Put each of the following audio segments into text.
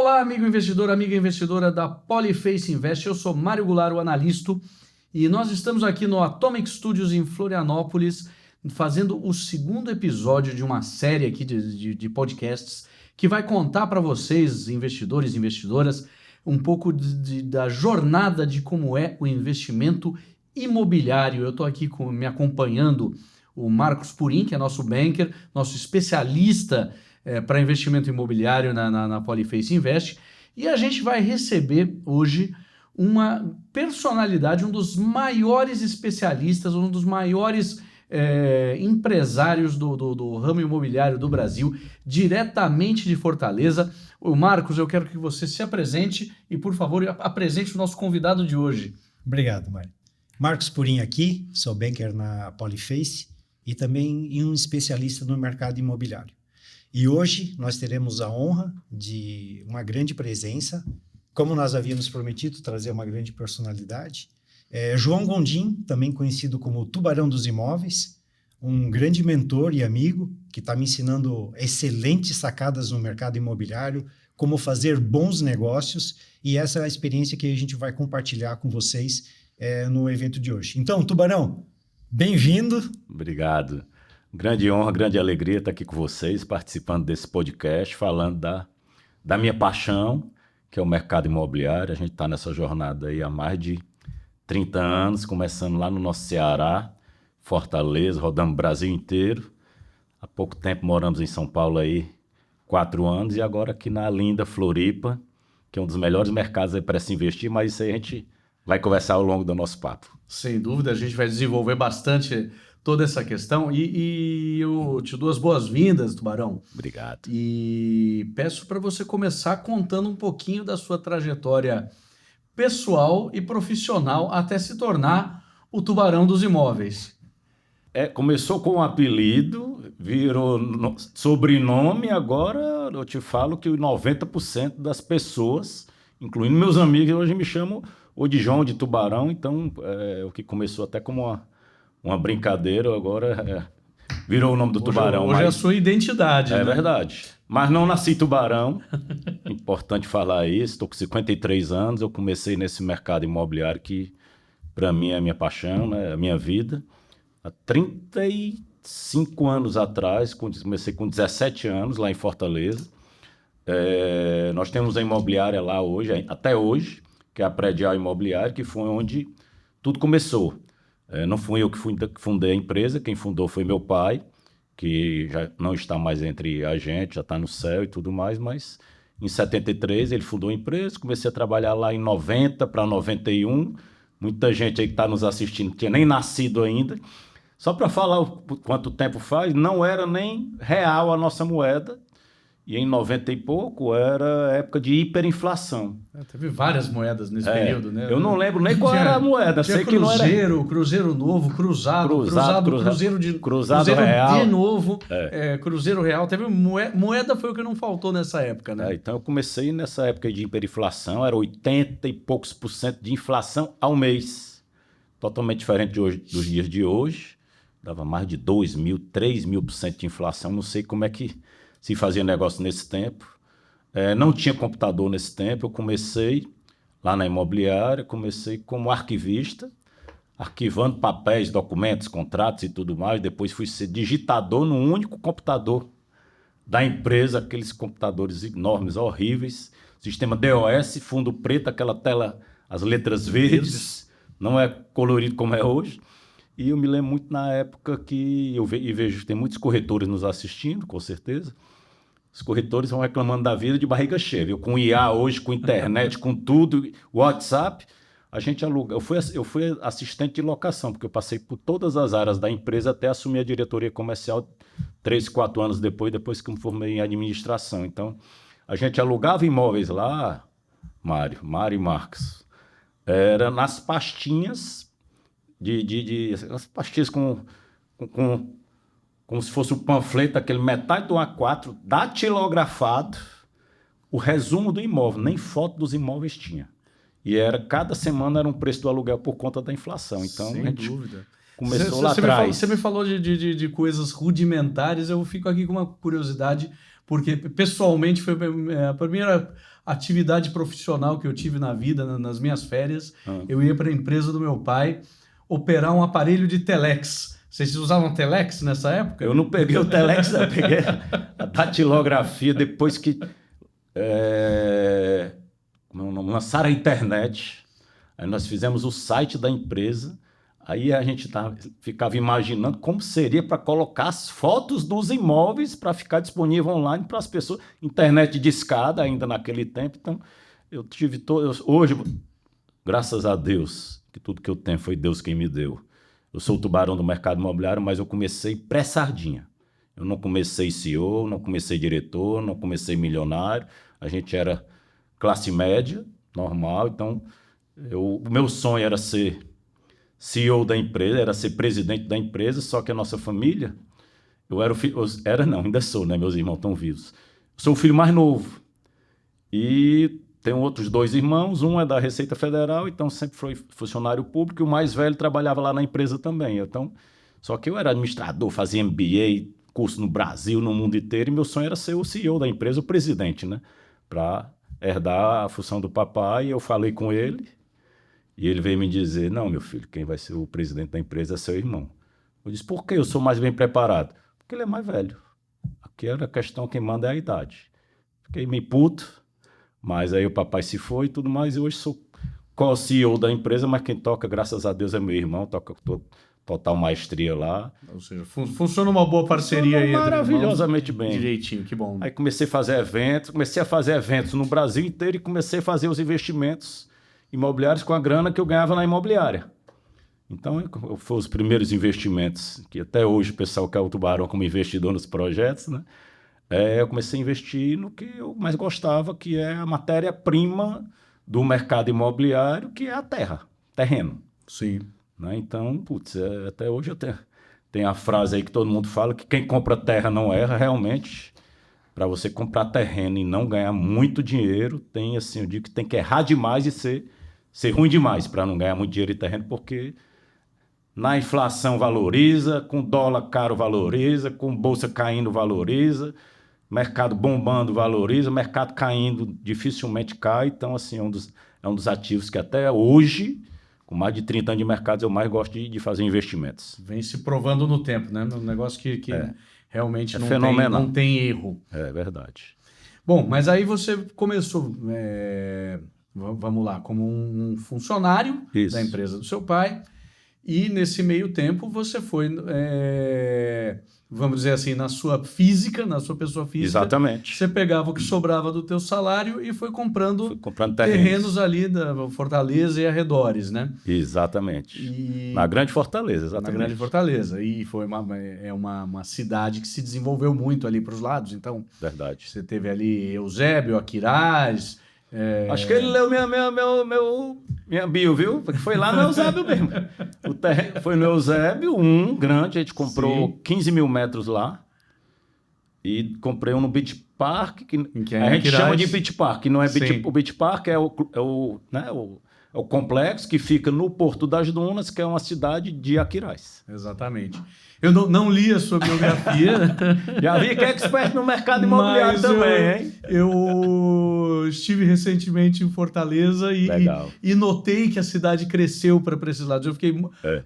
Olá, amigo investidor, amiga investidora da Polyface Invest. Eu sou Mário Goulart, o analista, e nós estamos aqui no Atomic Studios em Florianópolis, fazendo o segundo episódio de uma série aqui de podcasts que vai contar para vocês, investidores e investidoras, um pouco da jornada de como é o investimento imobiliário. Eu estou aqui me acompanhando o Marcos Purim, que é nosso banker, nosso especialista para investimento imobiliário na Polyface Invest, e a gente vai receber hoje uma personalidade, um dos maiores especialistas, um dos maiores empresários do ramo imobiliário do Brasil, diretamente de Fortaleza. O Marcos, eu quero que você se apresente e, por favor, apresente o nosso convidado de hoje. Obrigado, Mário. Marcos Purim aqui, sou banker na Polyface e também um especialista no mercado imobiliário. E hoje nós teremos a honra de uma grande presença, como nós havíamos prometido, trazer uma grande personalidade. João Gondim, também conhecido como Tubarão dos Imóveis, um grande mentor e amigo que está me ensinando excelentes sacadas no mercado imobiliário, como fazer bons negócios, e essa é a experiência que a gente vai compartilhar com vocês no evento de hoje. Então, Tubarão, bem-vindo. Obrigado. Grande honra, grande alegria estar aqui com vocês, participando desse podcast, falando da minha paixão, que é o mercado imobiliário. A gente está nessa jornada aí há mais de 30 anos, começando lá no nosso Ceará, Fortaleza, rodamos o Brasil inteiro. Há pouco tempo moramos em São Paulo aí, 4 anos, e agora aqui na linda Floripa, que é um dos melhores mercados aí para se investir, mas isso aí a gente vai conversar ao longo do nosso papo. Sem dúvida, a gente vai desenvolver bastante toda essa questão e eu te dou as boas-vindas, Tubarão. Obrigado. E peço para você começar contando um pouquinho da sua trajetória pessoal e profissional até se tornar o Tubarão dos Imóveis. Começou com um apelido, virou sobrenome, agora eu te falo que 90% das pessoas, incluindo meus amigos, hoje me chamam ou de João, de Tubarão, então o que começou até como uma brincadeira, agora virou o nome do Tubarão. Hoje é a sua identidade. É, né? Verdade. Mas não nasci tubarão, importante falar isso, estou com 53 anos, eu comecei nesse mercado imobiliário que para mim é a minha paixão, né, a minha vida. Há 35 anos atrás, comecei com 17 anos lá em Fortaleza. Nós temos a imobiliária lá hoje, até hoje, que é a Predial Imobiliária, que foi onde tudo começou. Não fui eu que fundei a empresa, quem fundou foi meu pai, que já não está mais entre a gente, já está no céu e tudo mais, mas em 73 ele fundou a empresa, comecei a trabalhar lá em 90 para 91, muita gente aí que está nos assistindo não tinha nem nascido ainda. Só para falar quanto tempo faz, não era nem real a nossa moeda, e em 90 e pouco era época de hiperinflação. Teve várias moedas nesse período, né? Eu não lembro nem qual era a moeda. Tinha sei cruzeiro, que não era... Cruzeiro novo, cruzado Cruzado real. de novo, Cruzeiro real. Teve moeda foi o que não faltou nessa época, né? Então eu comecei nessa época de hiperinflação, era 80 e poucos % de inflação ao mês. Totalmente diferente dos dias de hoje. Dava mais de 2.000, 3.000% de inflação. Não sei como é que se fazia negócio nesse tempo. Não tinha computador nesse tempo. Eu comecei lá na imobiliária, comecei como arquivista, arquivando papéis, documentos, contratos e tudo mais. Depois fui ser digitador no único computador da empresa, aqueles computadores enormes, horríveis. Sistema DOS, fundo preto, aquela tela, as letras verdes. Não é colorido como é hoje. E eu me lembro muito na época que eu vejo que tem muitos corretores nos assistindo, com certeza. Os corretores vão reclamando da vida de barriga cheia. Viu? Com IA hoje, com internet, com tudo, WhatsApp, a gente aluga. Eu fui assistente de locação, porque eu passei por todas as áreas da empresa até assumir a diretoria comercial 3, 4 anos depois que me formei em administração. Então, a gente alugava imóveis lá, Mário e Marcos. Era nas pastinhas as pastinhas como se fosse o panfleto, aquele metade do A4, datilografado, o resumo do imóvel, nem foto dos imóveis tinha. E cada semana era um preço do aluguel por conta da inflação. Então, sem dúvida. Começou lá atrás. Você me falou de coisas rudimentares, eu fico aqui com uma curiosidade, porque pessoalmente foi a primeira atividade profissional que eu tive na vida, nas minhas férias. Eu ia para a empresa do meu pai operar um aparelho de telex. Vocês usavam telex nessa época? Eu não peguei o telex, eu peguei a datilografia depois que lançaram a internet. Aí nós fizemos o site da empresa. Aí a gente ficava imaginando como seria para colocar as fotos dos imóveis para ficar disponível online para as pessoas. Internet de escada ainda naquele tempo. Então, eu tive hoje, graças a Deus, que tudo que eu tenho foi Deus quem me deu. Eu sou o tubarão do mercado imobiliário, mas eu comecei pré-sardinha. Eu não comecei CEO, não comecei diretor, não comecei milionário. A gente era classe média, normal. Então, o meu sonho era ser CEO da empresa, era ser presidente da empresa, só que a nossa família, ainda sou, né? Meus irmãos estão vivos. Eu sou o filho mais novo. E tenho outros 2 irmãos, um é da Receita Federal, então sempre foi funcionário público, e o mais velho trabalhava lá na empresa também. Então, só que eu era administrador, fazia MBA, curso no Brasil, no mundo inteiro, e meu sonho era ser o CEO da empresa, o presidente, né? Para herdar a função do papai. E eu falei com ele, e ele veio me dizer: não, meu filho, quem vai ser o presidente da empresa é seu irmão. Eu disse: por que eu sou mais bem preparado? Porque ele é mais velho. Aqui era a questão, quem manda é a idade. Fiquei meio puto. Mas aí o papai se foi e tudo mais, e hoje sou co-CEO da empresa, mas quem toca, graças a Deus, é meu irmão, toca total maestria lá. Ou seja, funciona uma boa parceria aí. Maravilhosamente bem. Direitinho, que bom. Aí comecei a fazer eventos no Brasil inteiro e comecei a fazer os investimentos imobiliários com a grana que eu ganhava na imobiliária. Então, foram os primeiros investimentos, que até hoje o pessoal quer o Tubarão como investidor nos projetos, né? Eu comecei a investir no que eu mais gostava, que é a matéria-prima do mercado imobiliário, que é a terreno. Sim. Né? Então, até hoje eu tenho a frase aí que todo mundo fala, que quem compra terra não erra. Realmente, para você comprar terreno e não ganhar muito dinheiro, eu digo que tem que errar demais e ser ruim demais para não ganhar muito dinheiro em terreno, porque na inflação valoriza, com dólar caro valoriza, com bolsa caindo valoriza, mercado bombando valoriza, mercado caindo dificilmente cai. Então, assim, é um dos ativos que até hoje, com mais de 30 anos de mercado, eu mais gosto de fazer investimentos. Vem se provando no tempo, né? Um negócio que realmente não tem erro. É verdade. Bom, mas aí você começou, vamos lá, como um funcionário da empresa do seu pai, e nesse meio tempo você foi, vamos dizer assim, na sua pessoa física. Exatamente. Você pegava o que sobrava do teu salário e foi comprando terrenos ali da Fortaleza e arredores, né? Exatamente. Na Grande Fortaleza, exatamente. Na Grande Fortaleza. E foi uma cidade que se desenvolveu muito ali para os lados. Então, verdade. Você teve ali Eusébio, Aquiraz. Acho que ele leu minha bio, viu? Porque foi lá no Eusébio mesmo. Foi no Eusébio, grande, a gente comprou 15 mil metros lá. E comprei um no Beach Park, que a gente chama de Beach Park, que não é o Beach Park, é o complexo que fica no Porto das Dunas, que é uma cidade de Aquiraz. Exatamente. Eu não li a sua biografia. Já vi que é expert no mercado imobiliário também, hein? Eu estive recentemente em Fortaleza e notei que a cidade cresceu para esses lados. Eu fiquei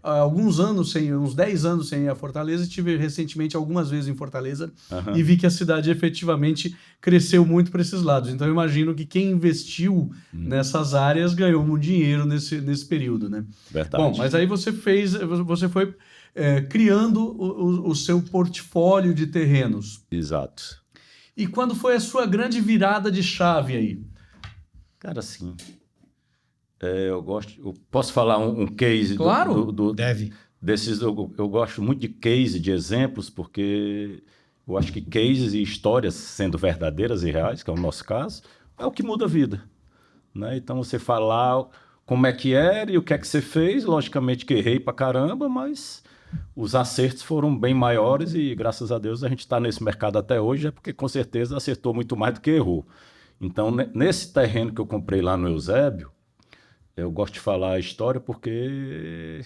alguns anos uns 10 anos sem ir a Fortaleza, e estive recentemente algumas vezes em Fortaleza e vi que a cidade efetivamente cresceu muito para esses lados. Então eu imagino que quem investiu nessas áreas ganhou muito dinheiro nesse período, né? Verdade. Bom, mas aí você foi criando o seu portfólio de terrenos. Exato. E quando foi a sua grande virada de chave aí? Cara, assim, eu posso falar um case? Claro. Deve. Eu gosto muito de case, de exemplos, porque eu acho que cases e histórias sendo verdadeiras e reais, que é o nosso caso, é o que muda a vida. Né? Então, você falar como é que era e o que é que você fez, logicamente que errei pra caramba, mas os acertos foram bem maiores e, graças a Deus, a gente está nesse mercado até hoje, porque com certeza acertou muito mais do que errou. Então, nesse terreno que eu comprei lá no Eusébio, eu gosto de falar a história porque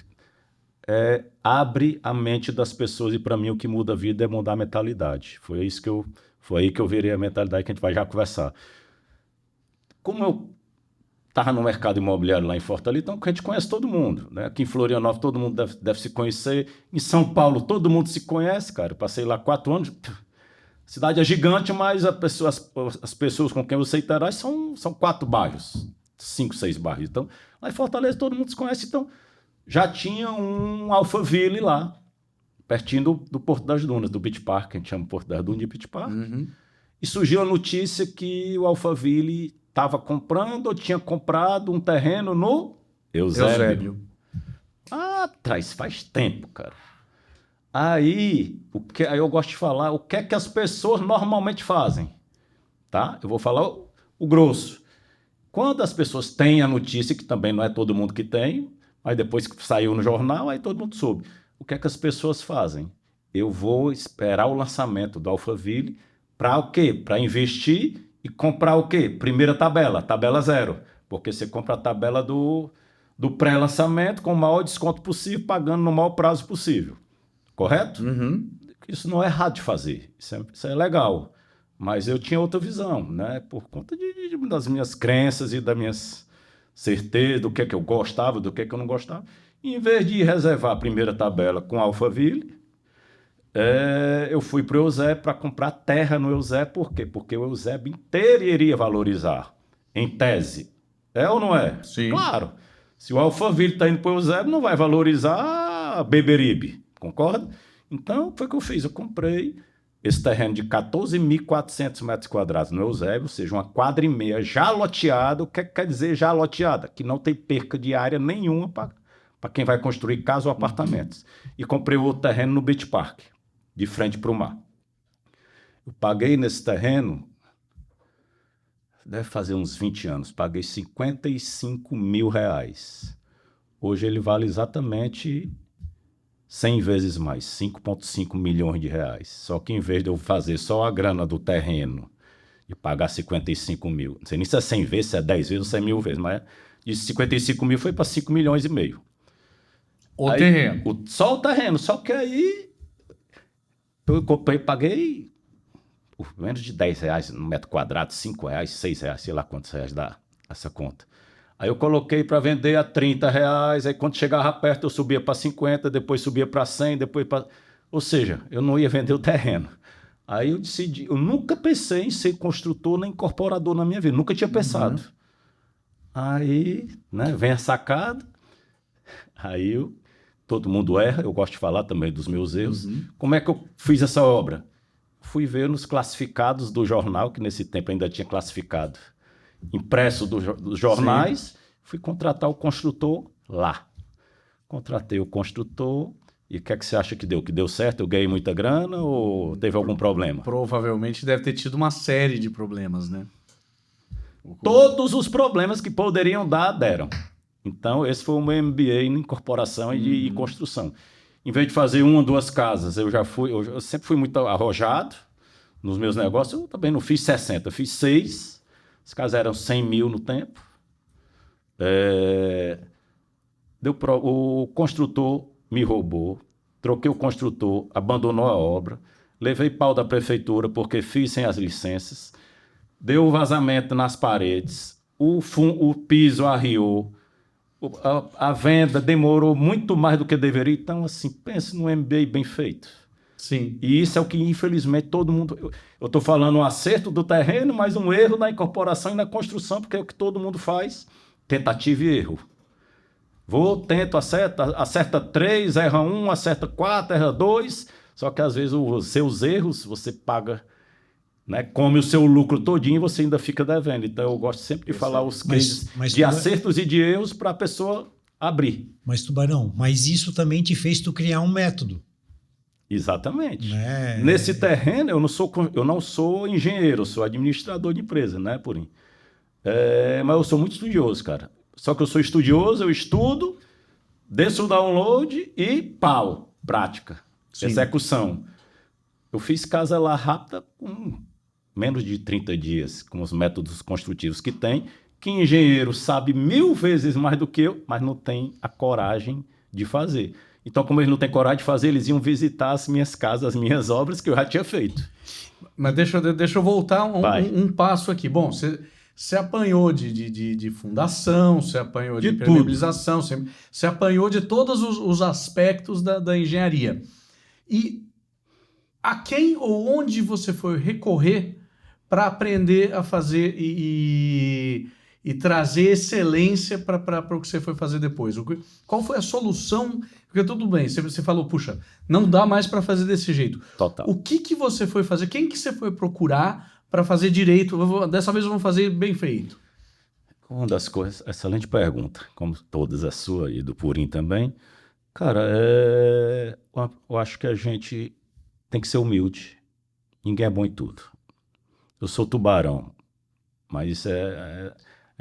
abre a mente das pessoas, e para mim o que muda a vida é mudar a mentalidade. Foi isso que eu Foi aí que eu virei a mentalidade que a gente vai já conversar. Como eu estava no mercado imobiliário lá em Fortaleza, então a gente conhece todo mundo, né? Aqui em Florianópolis todo mundo deve se conhecer. Em São Paulo todo mundo se conhece, cara. Eu passei lá 4 anos. A cidade é gigante, mas as pessoas com quem você interage são 4 bairros, 5, 6 bairros. Então, lá em Fortaleza todo mundo se conhece. Então, já tinha um Alphaville lá, pertinho do Porto das Dunas, do Beach Park, a gente chama Porto das Dunas de Beach Park. Uhum. E surgiu a notícia que o Alphaville estava comprando ou tinha comprado um terreno no Eusébio. Atrás, faz tempo, cara. Aí eu gosto de falar o que é que as pessoas normalmente fazem, tá? Eu vou falar o grosso. Quando as pessoas têm a notícia, que também não é todo mundo que tem, mas depois que saiu no jornal, aí todo mundo soube. O que é que as pessoas fazem? Eu vou esperar o lançamento do Alphaville para o quê? Para investir e comprar o quê? Primeira tabela 0. Porque você compra a tabela do pré-lançamento com o maior desconto possível, pagando no maior prazo possível. Correto? Uhum. Isso não é errado de fazer. Isso é legal. Mas eu tinha outra visão, né? Por conta das minhas crenças e das minhas certezas, do que é que eu gostava, do que é que eu não gostava. Em vez de reservar a primeira tabela com Alphaville, eu fui para o Eusébio para comprar terra no Eusébio. Por quê? Porque o Eusébio inteiro iria valorizar, em tese. É ou não é? Sim. Claro. Se o Alphaville está indo para o Eusébio, não vai valorizar Beberibe. Concorda? Então, foi o que eu fiz. Eu comprei esse terreno de 14.400 metros quadrados no Eusébio, ou seja, 1,5 quadra já loteada. O que quer dizer já loteada? Que não tem perca de área nenhuma para quem vai construir casa ou apartamentos. E comprei outro terreno no Beach Park, de frente para o mar. Eu paguei nesse terreno, deve fazer uns 20 anos, paguei R$55 mil. Hoje ele vale exatamente 100 vezes mais, 5,5 milhões de reais. Só que em vez de eu fazer só a grana do terreno e pagar 55 mil, não sei nem se é 100 vezes, se é 10 vezes ou 100 mil vezes, mas de 55 mil foi para 5 milhões e meio. Aí, Terreno. Só o terreno, só que aí eu comprei, paguei por menos de R$10 no metro quadrado, R$5, R$6, sei lá quantos reais dá essa conta. Aí eu coloquei para vender a R$30, aí quando chegava perto eu subia para 50, depois subia para 100, depois para... Ou seja, eu não ia vender o terreno. Aí eu decidi, eu nunca pensei em ser construtor nem incorporador na minha vida, nunca tinha pensado. Aí, né, vem a sacada, aí todo mundo erra, eu gosto de falar também dos meus erros. Como é que eu fiz essa obra? Fui ver nos classificados do jornal, que nesse tempo ainda tinha classificado, impresso dos jornais. Sim. Fui contratar o construtor lá. Contratei o construtor e o que é que você acha que deu? Que deu certo? Eu ganhei muita grana ou teve algum problema? Provavelmente deve ter tido uma série de problemas, né? Todos os problemas que poderiam dar, deram. Então, esse foi o meu MBA em incorporação e construção. Em vez de fazer 1 ou 2 casas, eu sempre fui muito arrojado nos meus negócios. Eu também não fiz 60, eu fiz 6. As casas eram 100 mil no tempo. O construtor me roubou, troquei o construtor, abandonou a obra, levei pau da prefeitura porque fiz sem as licenças, deu vazamento nas paredes, o piso arriou, a venda demorou muito mais do que deveria. Então, assim, pense num MBA bem feito. Sim. E isso é o que, infelizmente, todo mundo... Eu estou falando um acerto do terreno, mas um erro na incorporação e na construção, porque é o que todo mundo faz, tentativa e erro. Tento, acerta 3, erra 1, acerta 4, erra 2, só que às vezes os seus erros você paga, né, come o seu lucro todinho e você ainda fica devendo. Então eu gosto sempre de falar os cases de acertos e de erros para a pessoa abrir. Mas, Tubarão, mas isso também te fez tu criar um método. Exatamente. Nesse terreno, eu não sou engenheiro, eu sou administrador de empresa, né, Purim? Mas eu sou muito estudioso, cara. Só que eu sou estudioso, eu estudo, desço o download e pau, prática, Sim. execução. Eu fiz casa lá rápida com menos de 30 dias, com os métodos construtivos que tem, que engenheiro sabe 1000 vezes mais do que eu, mas não tem a coragem de fazer. Então, como eles não têm coragem de fazer, eles iam visitar as minhas casas, as minhas obras que eu já tinha feito. Mas deixa eu voltar Vai. um passo aqui. Bom, você apanhou de fundação, você apanhou de De impermeabilização, você apanhou de todos os aspectos da engenharia. E a quem ou onde você foi recorrer para aprender a fazer e trazer excelência para o que você foi fazer depois? Qual foi a solução? Porque tudo bem, você falou, puxa, não dá mais para fazer desse jeito. Total. O que você foi fazer? Quem que você foi procurar para fazer direito? Dessa vez vamos fazer bem feito. Uma das coisas, excelente pergunta, como todas a sua e do Purim também. Cara, eu acho que a gente tem que ser humilde. Ninguém é bom em tudo. Eu sou tubarão, mas isso é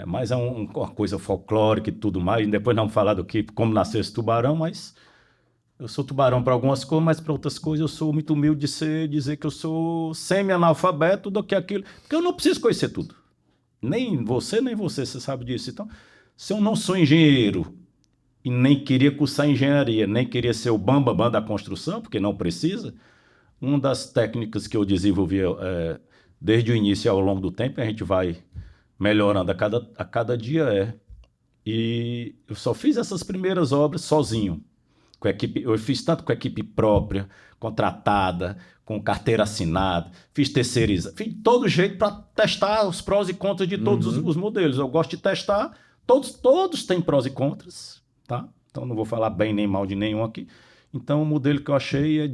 mais uma coisa folclórica e tudo mais. E depois não vamos falar do que, como nasceu esse tubarão, mas eu sou tubarão para algumas coisas, mas para outras coisas eu sou muito humilde de dizer que eu sou semi-analfabeto do que aquilo. Porque eu não preciso conhecer tudo. Nem você sabe disso. Então, se eu não sou engenheiro e nem queria cursar engenharia, nem queria ser o bambambam da construção, porque não precisa, uma das técnicas que eu desenvolvi desde o início ao longo do tempo, a gente vai melhorando a cada dia E eu só fiz essas primeiras obras sozinho. Com a equipe, eu fiz tanto com a equipe própria, contratada, com carteira assinada, fiz terceirizado, fiz de todo jeito para testar os prós e contras de todos os modelos. Eu gosto de testar, todos têm prós e contras, tá? Então não vou falar bem nem mal de nenhum aqui. Então o modelo que eu achei é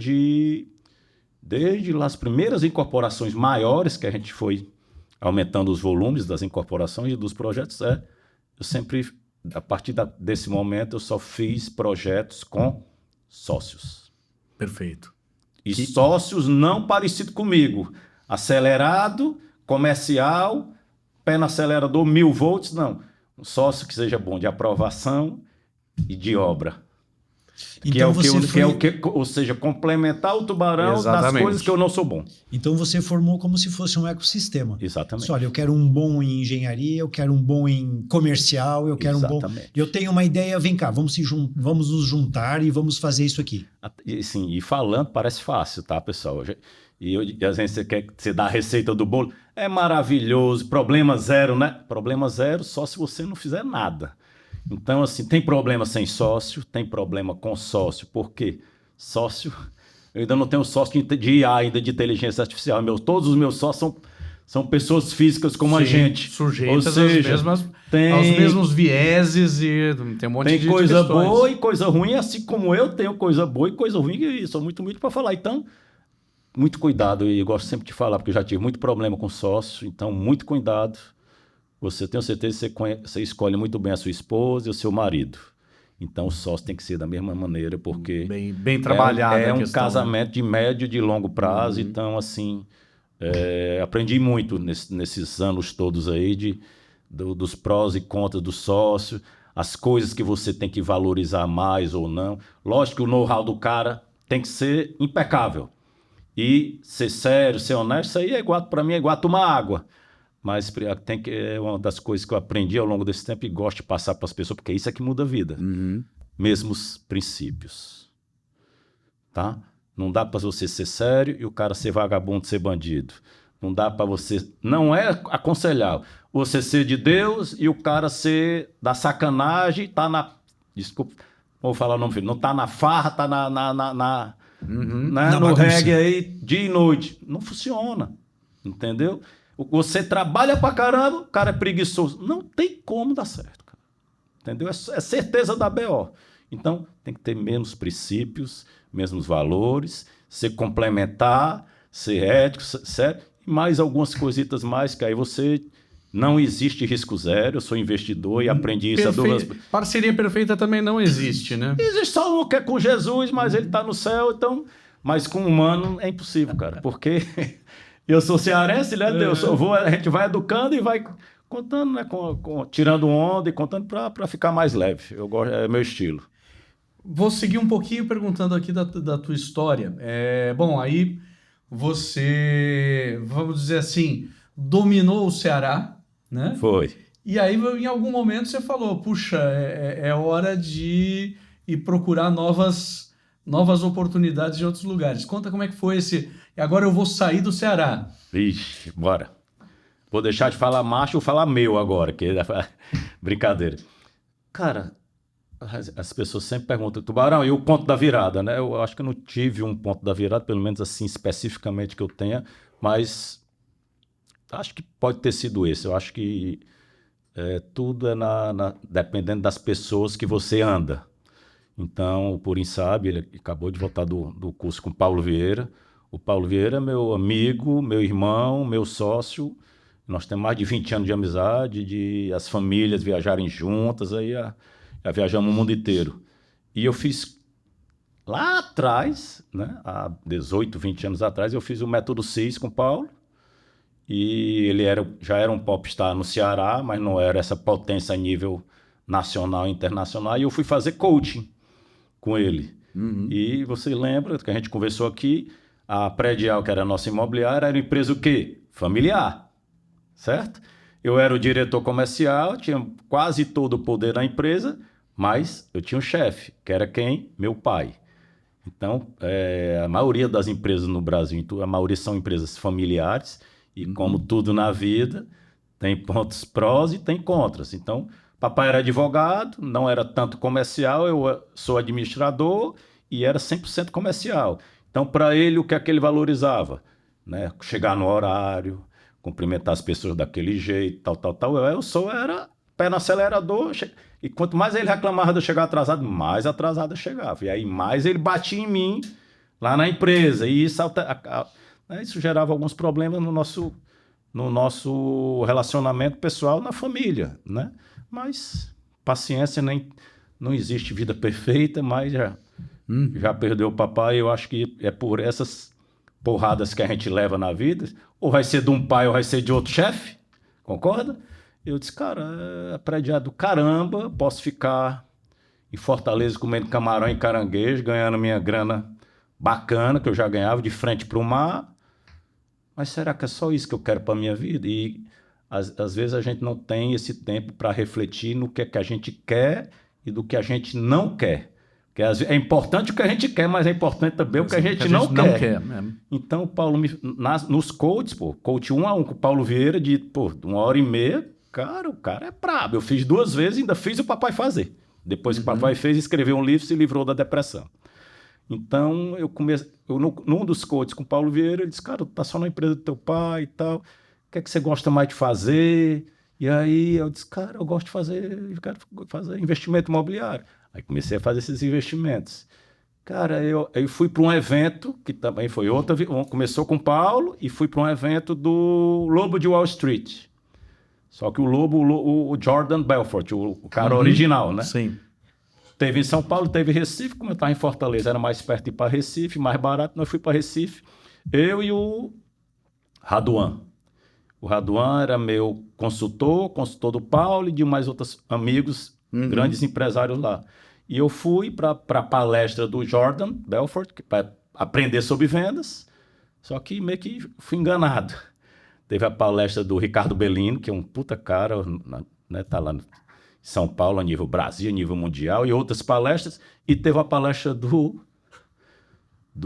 desde lá as primeiras incorporações maiores que a gente foi aumentando os volumes das incorporações e dos projetos, eu sempre, a partir desse momento, eu só fiz projetos com sócios. Perfeito. E sócios não parecidos comigo. Acelerado, comercial, pé no acelerador, 1000 volts, não. Um sócio que seja bom de aprovação e de obra. Então Ou seja, complementar o tubarão Exatamente. das coisas que eu não sou bom. Então você formou como se fosse um ecossistema. Exatamente. Olha, eu quero um bom em engenharia, eu quero um bom em comercial, eu quero Exatamente. um bom... Eu tenho uma ideia, vem cá, vamos nos juntar e vamos fazer isso aqui. E falando parece fácil, tá, pessoal? E às vezes você dá a receita do bolo, é maravilhoso, problema zero, né? Problema zero só se você não fizer nada. Então, assim, tem problema sem sócio, tem problema com sócio. Por quê? Sócio, eu ainda não tenho sócio de IA, ainda de inteligência artificial. Todos os meus sócios são pessoas físicas como a gente. Sujeitas Ou seja, aos mesmos vieses e tem um monte de coisa questões. boa e coisa ruim, assim como eu tenho coisa boa e coisa ruim, e sou muito humilde para falar. Então, muito cuidado, e eu gosto sempre de falar, porque eu já tive muito problema com sócio, então muito cuidado. Você tem certeza que você escolhe muito bem a sua esposa e o seu marido. Então o sócio tem que ser da mesma maneira, porque bem trabalhado. É um casamento de médio e de longo prazo. Então, assim, aprendi muito nesses anos todos aí dos prós e contras do sócio, as coisas que você tem que valorizar mais ou não. Lógico que o know-how do cara tem que ser impecável. E ser sério, ser honesto, isso aí para mim é igual a tomar água. Mas é uma das coisas que eu aprendi ao longo desse tempo e gosto de passar para as pessoas, porque isso é que muda a vida. Mesmos princípios. Tá? Não dá para você ser sério e o cara ser vagabundo, ser bandido. Não dá para você... Não é aconselhável você ser de Deus e o cara ser da sacanagem, tá na... Desculpa, vou falar o nome, filho. Não tá na farra, tá no reggae aí, dia e noite. Não funciona. Entendeu? Você trabalha pra caramba, o cara é preguiçoso. Não tem como dar certo, cara. Entendeu? É certeza da BO. Então, tem que ter mesmos princípios, mesmos valores, ser complementar, ser ético, sério, e mais algumas coisitas mais, que aí você... Não existe risco zero, eu sou investidor e aprendi isso. Parceria perfeita também não existe, né? Existe só um que é com Jesus, mas ele tá no céu, então... Mas com o humano é impossível, cara, porque... Eu sou cearense, né, Deus? A gente vai educando e vai contando, né? Tirando onda e contando para ficar mais leve. É meu estilo. Vou seguir um pouquinho perguntando aqui da tua história. Bom, aí você, vamos dizer assim, dominou o Ceará, né? Foi. E aí, em algum momento, você falou, puxa, é hora de e procurar novas oportunidades em outros lugares. Conta como é que foi esse... Agora eu vou sair do Ceará. Vixe, bora. Vou deixar de falar macho ou falar meu agora, que brincadeira. Cara, as pessoas sempre perguntam, Tubarão, e o ponto da virada, né? Eu acho que eu não tive um ponto da virada, pelo menos assim, especificamente que eu tenha, mas acho que pode ter sido esse. Eu acho que tudo é dependendo das pessoas que você anda. Então, o Purim sabe, ele acabou de voltar do curso com o Paulo Vieira. O Paulo Vieira é meu amigo, meu irmão, meu sócio. Nós temos mais de 20 anos de amizade, de as famílias viajarem juntas, aí já viajamos o mundo inteiro. E eu fiz lá atrás, né, há 18, 20 anos atrás, eu fiz o Método CIS com o Paulo. E ele já era um popstar no Ceará, mas não era essa potência a nível nacional e internacional. E eu fui fazer coaching com ele. E você lembra que a gente conversou aqui, a Predial, que era a nossa imobiliária, era uma empresa o quê? Familiar. Certo? Eu era o diretor comercial, tinha quase todo o poder da empresa, mas eu tinha um chefe, que era quem? Meu pai. Então, a maioria das empresas no Brasil, a maioria são empresas familiares, e como tudo na vida, tem pontos prós e tem contras. Então, papai era advogado, não era tanto comercial, eu sou administrador e era 100% comercial. Então, para ele, o que é que ele valorizava? Né? Chegar no horário, cumprimentar as pessoas daquele jeito, tal. Eu era pé no acelerador, e quanto mais ele reclamava de eu chegar atrasado, mais atrasado eu chegava. E aí mais ele batia em mim lá na empresa. E isso gerava alguns problemas no nosso relacionamento pessoal, na família, né? Mas paciência, não existe vida perfeita, mas já perdeu o papai. Eu acho que é por essas porradas que a gente leva na vida, ou vai ser de um pai ou vai ser de outro chefe, concorda? Eu disse, cara, é prediado do caramba, posso ficar em Fortaleza comendo camarão e caranguejo, ganhando minha grana bacana, que eu já ganhava de frente para o mar, mas será que é só isso que eu quero para minha vida? E às vezes a gente não tem esse tempo para refletir no que é que a gente quer e do que a gente não quer. Porque é importante o que a gente quer, mas é importante também o que a gente não quer. Então, Paulo, nos coaches, coach 1 a 1 com o Paulo Vieira, de 1h30, cara, o cara é brabo. Eu fiz 2 vezes e ainda fiz o papai fazer. Depois que o papai fez, escreveu um livro e se livrou da depressão. Então, num dos coaches com o Paulo Vieira, ele disse, cara, tá só na empresa do teu pai e tal, o que é que você gosta mais de fazer? E aí eu disse, cara, eu quero fazer investimento imobiliário. Aí comecei a fazer esses investimentos. Cara, eu fui para um evento, que também foi começou com o Paulo, e fui para um evento do Lobo de Wall Street. Só que o Jordan Belfort, o cara original, né? Sim. Teve em São Paulo, teve em Recife, como eu estava em Fortaleza, era mais perto de ir para Recife, mais barato, nós fui para Recife. Eu e o Raduan. O Raduan era meu consultor do Paulo e de mais outros amigos, grandes empresários lá. E eu fui para a palestra do Jordan Belfort, para aprender sobre vendas, só que meio que fui enganado. Teve a palestra do Ricardo Bellino, que é um puta cara, né, tá lá em São Paulo, a nível Brasil, a nível mundial, e outras palestras, e teve a palestra do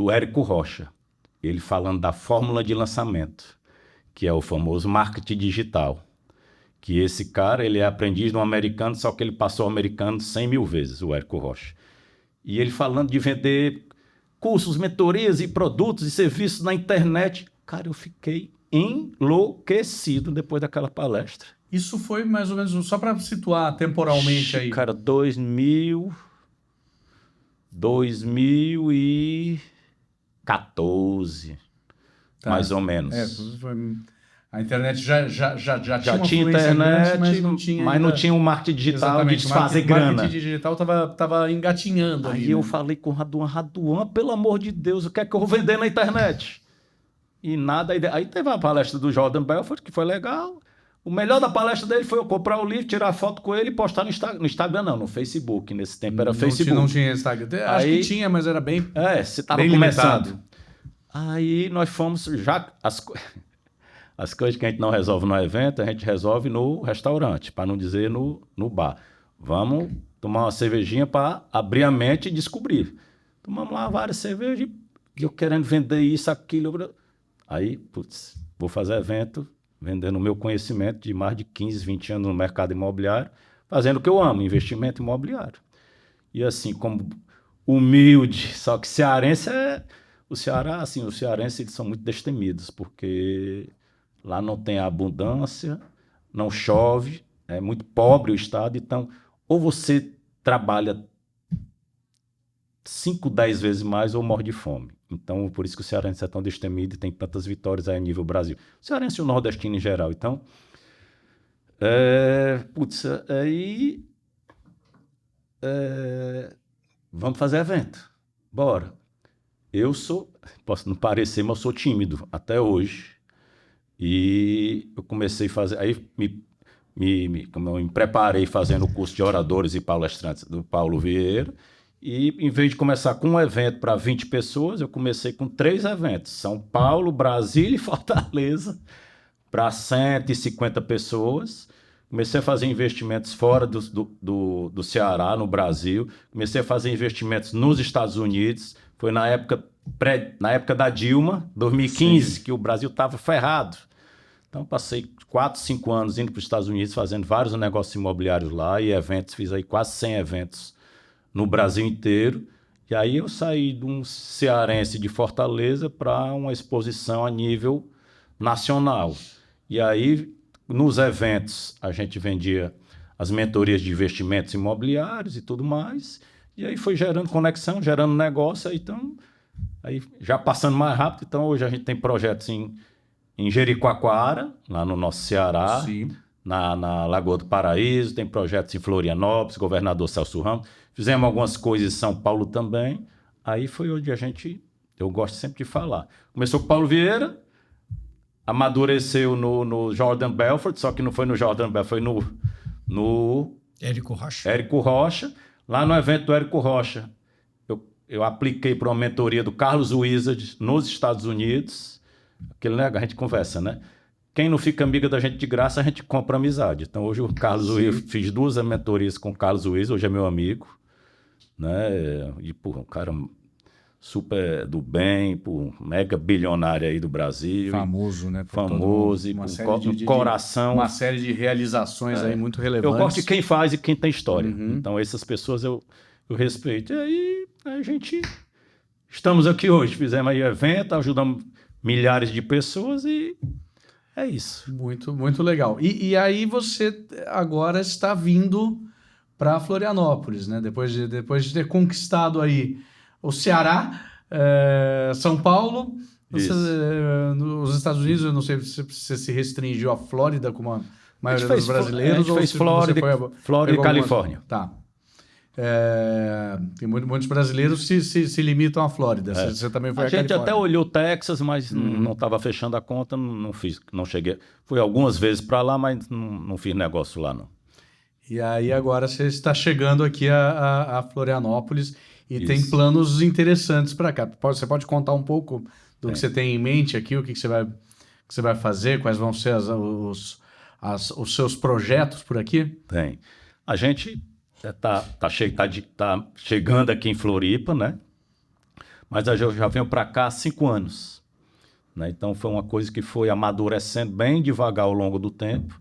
Érico Rocha, ele falando da fórmula de lançamento, que é o famoso marketing digital. Que esse cara, ele é aprendiz de um americano, só que ele passou o americano 100 mil vezes, o Érico Rocha. E ele falando de vender cursos, mentorias e produtos e serviços na internet. Cara, eu fiquei enlouquecido depois daquela palestra. Isso foi mais ou menos, só para situar temporalmente aí. Cara, 2014, mais ou menos. A internet já tinha internet, grande, mas não tinha um marketing digital de fazer grana. O marketing digital estava engatinhando. Aí eu falei com o Raduan, pelo amor de Deus, o que é que eu vou vender na internet? E nada. Aí teve a palestra do Jordan Belfort, que foi legal. O melhor da palestra dele foi eu comprar o livro, tirar foto com ele e postar no Instagram, não, no Facebook. Nesse tempo era Facebook. Não tinha Instagram. Acho que tinha, mas era bem. Você estava começando. Limitado. Aí nós fomos já. As coisas que a gente não resolve no evento, a gente resolve no restaurante, para não dizer no bar. Vamos tomar uma cervejinha para abrir a mente e descobrir. Tomamos lá várias cervejas e eu querendo vender isso, aquilo. Aí, putz, vou fazer evento, vendendo o meu conhecimento de mais de 15, 20 anos no mercado imobiliário, fazendo o que eu amo, investimento imobiliário. E assim, como humilde, só que cearense o Ceará, assim, os cearenses eles são muito destemidos, porque lá não tem abundância, não chove, é muito pobre o estado, então ou você trabalha 5, 10 vezes mais ou morre de fome. Então, por isso que o cearense é tão destemido e tem tantas vitórias aí a nível Brasil. O cearense e o nordestino em geral. Então, aí vamos fazer evento. Bora. Posso não parecer, mas eu sou tímido até hoje. E eu comecei a fazer, aí como eu me preparei fazendo o curso de oradores e palestrantes do Paulo Vieira, e em vez de começar com um evento para 20 pessoas, eu comecei com 3 eventos, São Paulo, Brasília e Fortaleza, para 150 pessoas. Comecei a fazer investimentos fora do Ceará, no Brasil, comecei a fazer investimentos nos Estados Unidos, foi na época da Dilma, 2015, sim, que o Brasil estava ferrado. Então, passei 4, 5 anos indo para os Estados Unidos, fazendo vários negócios imobiliários lá e eventos. Fiz aí quase 100 eventos no Brasil inteiro. E aí eu saí de um cearense de Fortaleza para uma exposição a nível nacional. E aí, nos eventos, a gente vendia as mentorias de investimentos imobiliários e tudo mais. E aí foi gerando conexão, gerando negócio. Então, aí já passando mais rápido. Então, hoje a gente tem projetos em Jericoacoara, lá no nosso Ceará, na Lagoa do Paraíso, tem projetos em Florianópolis, Governador Celso Ramos. Fizemos algumas coisas em São Paulo também. Aí foi onde eu gosto sempre de falar. Começou com o Paulo Vieira, amadureceu no Jordan Belfort, só que não foi no Jordan Belfort, foi no Érico Rocha. Lá no evento do Érico Rocha, eu apliquei para uma mentoria do Carlos Wizard nos Estados Unidos. Aquele, né, a gente conversa, né? Quem não fica amiga da gente de graça, a gente compra amizade. Então, hoje o Carlos Wizard, fiz 2 mentorias com o Carlos Wizard, hoje é meu amigo, né? E, pô, um cara super do bem, pô, mega bilionário aí do Brasil. Famoso, né? Famoso, e coração. Uma série de realizações aí muito relevantes. Eu gosto de quem faz e quem tem história. Então, essas pessoas eu respeito. E aí, estamos aqui hoje, fizemos aí evento, ajudamos milhares de pessoas e é isso. Muito, muito legal. E aí você agora está vindo para Florianópolis, né? Depois de ter conquistado aí o Ceará, São Paulo, nos Estados Unidos, eu não sei se você se restringiu à Flórida, como a maioria dos brasileiros. A gente fez Flórida e Califórnia. Tá. Tem muitos brasileiros se limitam à Flórida. Você também foi a gente até olhou Texas, mas não estava fechando a conta, não cheguei. Fui algumas vezes para lá, mas não fiz negócio lá, não. E aí agora você está chegando aqui a Florianópolis e tem planos interessantes para cá. Você pode contar um pouco do que você tem em mente aqui, o que você vai fazer, quais vão ser os seus projetos por aqui? Tem. A gente tá chegando aqui em Floripa, né? Mas eu já venho para cá há 5 anos. Né? Então foi uma coisa que foi amadurecendo bem devagar ao longo do tempo.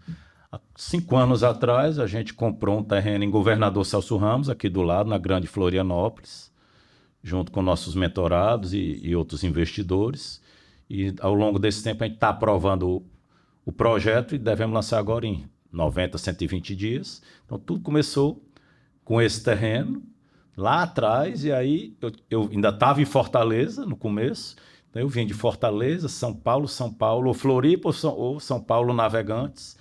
Há 5 anos atrás, a gente comprou um terreno em Governador Celso Ramos, aqui do lado, na Grande Florianópolis, junto com nossos mentorados e outros investidores. E ao longo desse tempo a gente está aprovando o projeto e devemos lançar agora em 90, 120 dias. Então tudo começou com esse terreno lá atrás, e aí eu ainda estava em Fortaleza no começo, então eu vim de Fortaleza, São Paulo, ou Floripa ou São Paulo Navegantes.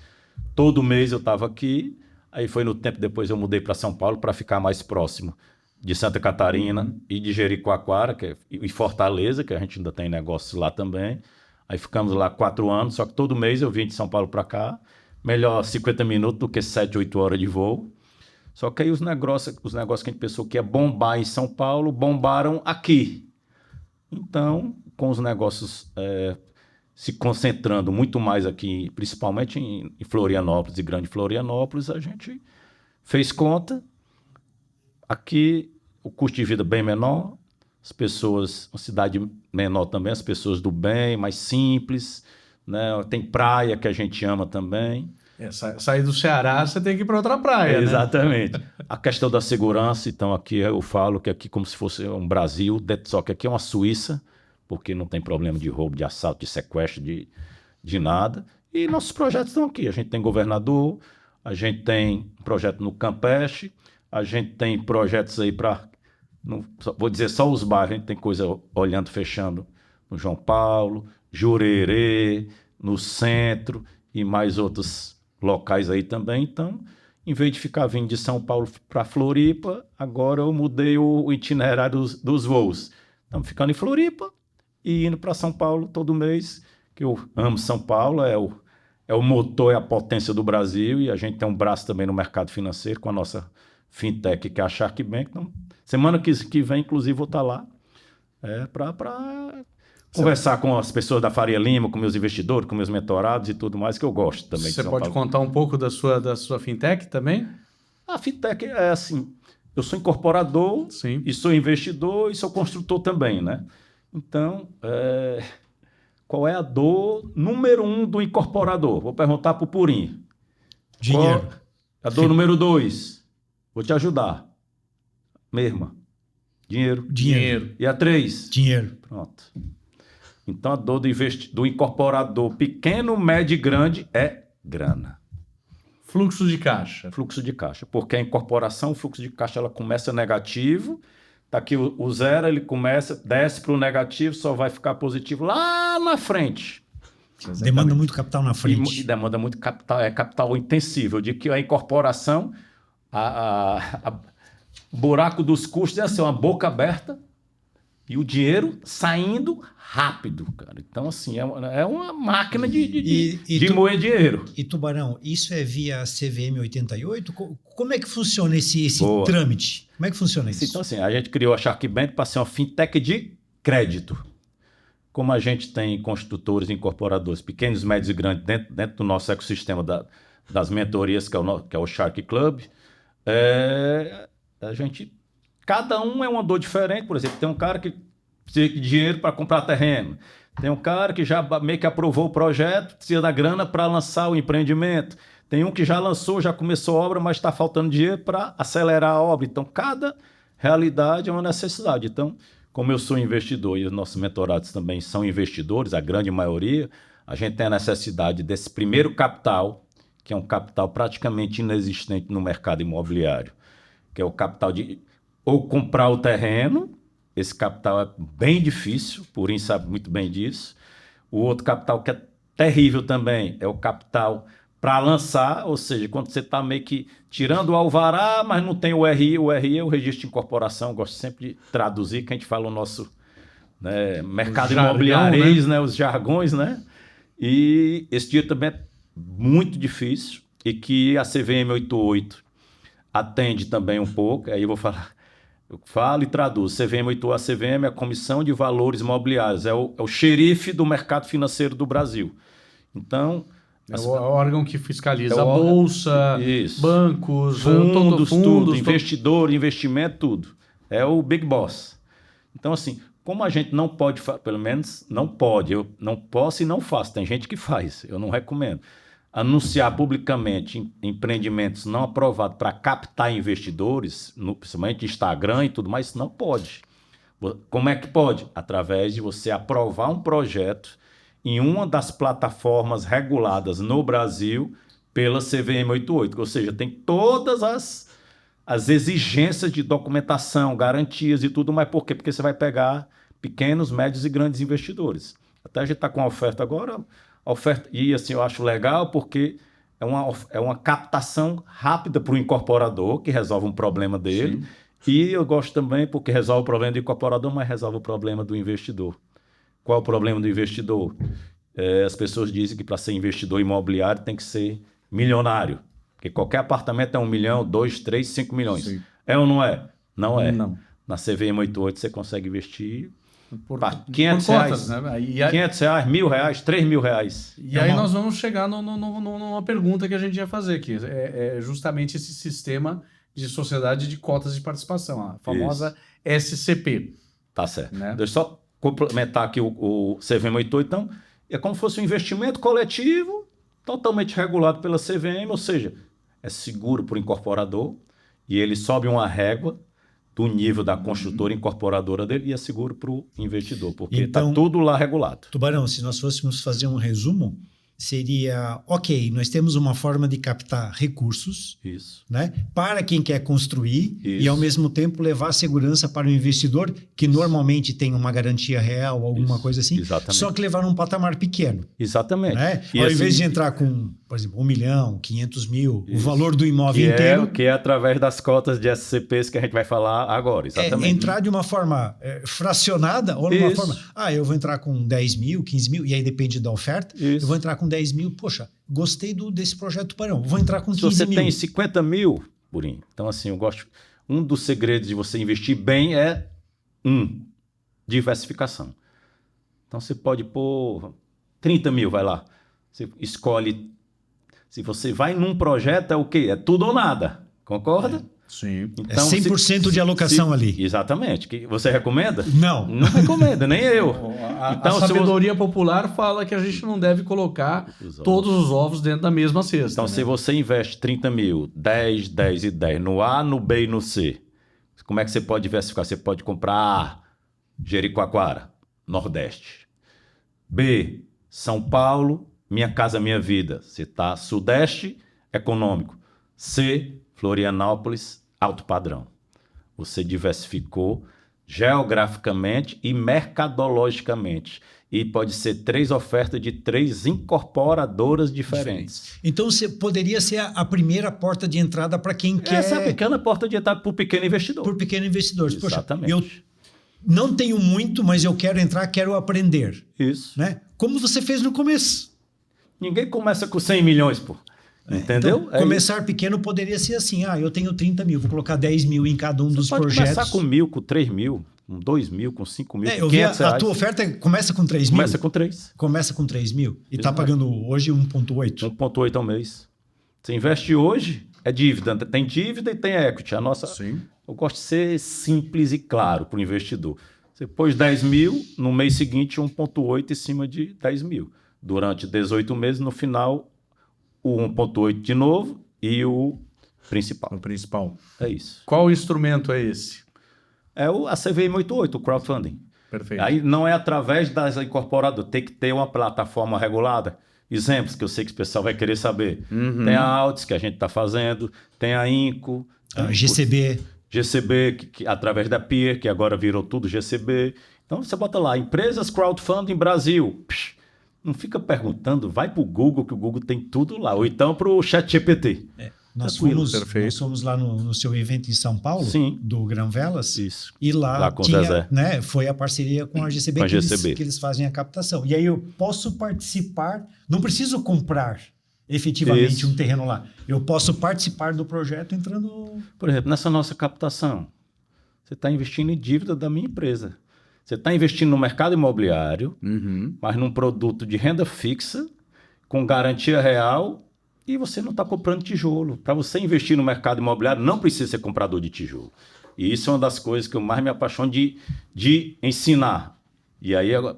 Todo mês eu estava aqui, aí foi no tempo depois eu mudei para São Paulo para ficar mais próximo de Santa Catarina e de Jericoacoara, e Fortaleza, que a gente ainda tem negócios lá também. Aí ficamos lá 4 anos, só que todo mês eu vim de São Paulo para cá, melhor 50 minutos do que 7, 8 horas de voo. Só que aí os negócios que a gente pensou que ia bombar em São Paulo, bombaram aqui. Então, com os negócios se concentrando muito mais aqui, principalmente em Florianópolis e Grande Florianópolis, a gente fez conta aqui o custo de vida bem menor, as pessoas, uma cidade menor também, as pessoas do bem, mais simples, né? Tem praia que a gente ama também. Sair do Ceará, você tem que ir para outra praia, né? Exatamente. A questão da segurança, então aqui eu falo que aqui como se fosse um Brasil, só que aqui é uma Suíça, porque não tem problema de roubo, de assalto, de sequestro, de nada. E nossos projetos estão aqui. A gente tem governador, a gente tem projeto no Campeche, a gente tem projetos aí para, vou dizer só os bairros, a gente tem coisa olhando, fechando no João Paulo, Jurerê, no centro e mais outros locais aí também. Então, em vez de ficar vindo de São Paulo para Floripa, agora eu mudei o itinerário dos voos. Estamos ficando em Floripa e indo para São Paulo todo mês, que eu amo São Paulo, é o motor, é a potência do Brasil, e a gente tem um braço também no mercado financeiro com a nossa fintech, que é a Shark Bank. Então, semana que vem, inclusive, vou estar lá para conversar com as pessoas da Faria Lima, com meus investidores, com meus mentorados e tudo mais, que eu gosto também. Você pode contar um pouco da sua fintech também? A fintech é assim, eu sou incorporador, Sim. E sou investidor e sou construtor também, né? Então, qual é a dor número 1 do incorporador? Vou perguntar para o Purim. Dinheiro. A dor número 2? Vou te ajudar. Mesma. Dinheiro. E a 3? Dinheiro. Pronto. Então, a dor do incorporador pequeno, médio e grande é grana. Fluxo de caixa. Fluxo de caixa. Porque a incorporação, o fluxo de caixa, ela começa negativo. Tá aqui o zero, ele começa, desce para o negativo, só vai ficar positivo lá na frente. Exatamente. Demanda muito capital na frente. E demanda muito capital, é capital intensivo. Eu digo que a incorporação, o buraco dos custos é assim, uma boca aberta e o dinheiro saindo rápido, cara. Então, assim, é uma máquina de moer dinheiro. E, Tubarão, isso é via CVM 88? Como é que funciona esse trâmite? Como é que funciona isso? Então, assim, a gente criou a Shark Bank para ser uma fintech de crédito. Como a gente tem construtores e incorporadores pequenos, médios e grandes dentro do nosso ecossistema das mentorias, que é o Shark Club, a gente... Cada um é uma dor diferente. Por exemplo, tem um cara que precisa de dinheiro para comprar terreno. Tem um cara que já meio que aprovou o projeto, precisa da grana para lançar o empreendimento. Tem um que já lançou, já começou a obra, mas está faltando dinheiro para acelerar a obra. Então, cada realidade é uma necessidade. Então, como eu sou investidor e os nossos mentorados também são investidores, a grande maioria, a gente tem a necessidade desse primeiro capital, que é um capital praticamente inexistente no mercado imobiliário, que é o capital de ou comprar o terreno. Esse capital é bem difícil, o Purim sabe muito bem disso. O outro capital que é terrível também é o capital para lançar, ou seja, quando você está meio que tirando o alvará, mas não tem o RI. O RI é o registro de incorporação, eu gosto sempre de traduzir, que a gente fala o nosso mercado imobiliário, né? Os jargões, né? E esse dia também é muito difícil e que a CVM 88 atende também um pouco, aí eu vou falar... Eu falo e traduzo. CVM 88, a CVM é a Comissão de Valores Imobiliários, é o xerife do mercado financeiro do Brasil. Então... É o órgão que fiscaliza a bolsa, isso, bancos, fundos, tudo, investidor, investimento, tudo. É o Big Boss. Então, assim, como a gente não pode, pelo menos não pode, eu não posso e não faço, tem gente que faz, eu não recomendo. Anunciar publicamente empreendimentos não aprovados para captar investidores, principalmente Instagram e tudo mais, isso não pode. Como é que pode? Através de você aprovar um projeto em uma das plataformas reguladas no Brasil pela CVM 88, ou seja, tem todas as exigências de documentação, garantias e tudo mais. Por quê? Porque você vai pegar pequenos, médios e grandes investidores. Até a gente está com uma oferta agora... E assim, eu acho legal porque é uma captação rápida para o incorporador, que resolve um problema dele. Sim. E eu gosto também porque resolve o problema do incorporador, mas resolve o problema do investidor. Qual é o problema do investidor? As pessoas dizem que para ser investidor imobiliário tem que ser milionário. Porque qualquer apartamento é 1 milhão, 2, 3, 5 milhões. Sim. É ou não é? Não é. Não. Na CVM 88 você consegue investir... Por 500 reais, né? 500 reais, R$1.000, R$3.000. E aí nós vamos chegar numa pergunta que a gente ia fazer aqui. É justamente esse sistema de sociedade de cotas de participação, a famosa SCP. Tá certo. Né? Deixa eu só complementar aqui o CVM88. Então, é como se fosse um investimento coletivo totalmente regulado pela CVM, ou seja, é seguro para o incorporador e ele sobe uma régua do nível da construtora incorporadora dele e é seguro para o investidor, porque está Então, tudo lá regulado. Tubarão, se nós fôssemos fazer um resumo, seria, ok, nós temos uma forma de captar recursos, Isso. né, para quem quer construir e, Isso. ao mesmo tempo, levar segurança para o investidor, que normalmente tem uma garantia real, alguma Isso. coisa assim, Exatamente. só que levar num patamar pequeno. Exatamente. Né? E Ao assim, invés de entrar com, por exemplo, 1 milhão, 500 mil, o Isso. valor do imóvel inteiro, que é através das cotas de SCPs que a gente vai falar agora. Exatamente. entrar de uma forma fracionada ou numa Isso. forma, eu vou entrar com 10 mil, 15 mil, e aí depende da oferta, Isso. eu vou entrar com 10 mil, poxa, gostei desse projeto Tubarão, vou entrar com Se 15 você mil. tem 50 mil, Burim, então assim, eu gosto. Um dos segredos de você investir bem é diversificação. Então você pode pôr 30 mil, vai lá. Você escolhe. Se você vai num projeto, é o quê? É tudo ou nada. Concorda? Sim. É 100% de alocação ali. Exatamente. Que você recomenda? Não. Não recomenda, nem eu. A Então, se sabedoria popular fala que a gente não deve colocar Os ovos. todos os ovos dentro da mesma cesta. Então, né? se você investe 30 mil, 10, 10 e 10 no A, no B e no C, como é que você pode diversificar? Você pode comprar A, Jericoacoara, Nordeste. B, São Paulo, Minha Casa Minha Vida. Você está Sudeste, econômico. C, Florianópolis, alto padrão. Você diversificou geograficamente e mercadologicamente. E pode ser 3 ofertas de 3 incorporadoras diferentes. Então poderia ser a primeira porta de entrada para quem quer. Essa é a pequena porta de entrada para o pequeno investidor. Por pequeno investidor. Poxa, Exatamente. eu não tenho muito, mas eu quero entrar, quero aprender. Isso. Né? Como você fez no começo. Ninguém começa com 100 milhões, pô. Entendeu? Então, começar pequeno poderia ser assim, eu tenho 30 mil, vou colocar 10 mil em cada um dos pode projetos. Começar com 1.000, com 3 mil, com 2 mil, com 5 mil, Eu com vi 500 a reais. tua oferta começa com 3 mil? Começa com 3. Começa com 3 mil e está Exato. pagando hoje 1,8. 1,8 ao mês. Você investe hoje, é dívida. Tem dívida e tem equity. Sim. Eu gosto de ser simples e claro para o investidor. Você pôs 10 mil, no mês seguinte 1,8 em cima de 10 mil. Durante 18 meses, no final, o 1,8 de novo e o principal. O principal. É isso. Qual instrumento é esse? É a CVM88, o crowdfunding. Perfeito. Aí não é através das incorporadoras, tem que ter uma plataforma regulada. Exemplos que eu sei que o pessoal vai querer saber. Tem a Altis, que a gente está fazendo, tem a Inco, A GCB. GCB, que através da Peer, que agora virou tudo GCB. Então você bota lá, empresas crowdfunding Brasil. Psh, não fica perguntando, vai para o Google, que o Google tem tudo lá. Ou então para o ChatGPT. Nós Tranquilo, fomos lá no seu evento em São Paulo, Sim. do Grão Velas, Isso. e lá Com o Zezé. né, foi a parceria com a GCB, Com a que GCB. eles fazem a captação. E aí eu posso participar, não preciso comprar efetivamente Isso. um terreno lá. Eu posso participar do projeto entrando... Por exemplo, nessa nossa captação, você está investindo em dívida da minha empresa. Você está investindo no mercado imobiliário, mas num produto de renda fixa, com garantia real, e você não está comprando tijolo. Para você investir no mercado imobiliário, não precisa ser comprador de tijolo. E isso é uma das coisas que eu mais me apaixono de ensinar. E aí, agora,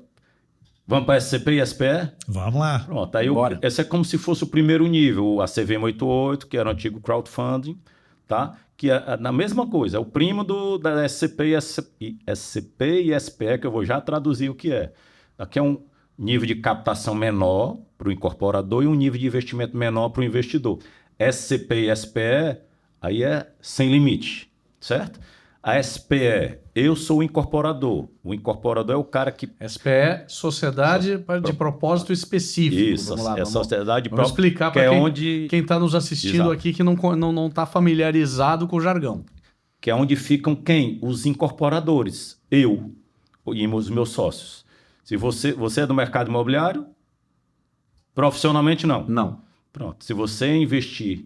vamos para SCP e SPE? Vamos lá. Pronto, aí Bora. esse é como se fosse o primeiro nível, a CVM88, que era o antigo crowdfunding, tá? Que é na mesma coisa, é o primo da SCP e SPE, que eu vou já traduzir o que é. Aqui é um nível de captação menor para o incorporador e um nível de investimento menor para o investidor. SCP e SPE, aí é sem limite, certo? A SPE, eu sou o incorporador. O incorporador é o cara que... SPE, Sociedade de Propósito Específico. Isso, Vamos lá, é sociedade vamos explicar que para é quem onde... está nos assistindo Exato. aqui que não está familiarizado com o jargão. Que é onde ficam quem? Os incorporadores. Eu e os meus sócios. Se você é do mercado imobiliário, profissionalmente não. Não. Pronto. Se você investir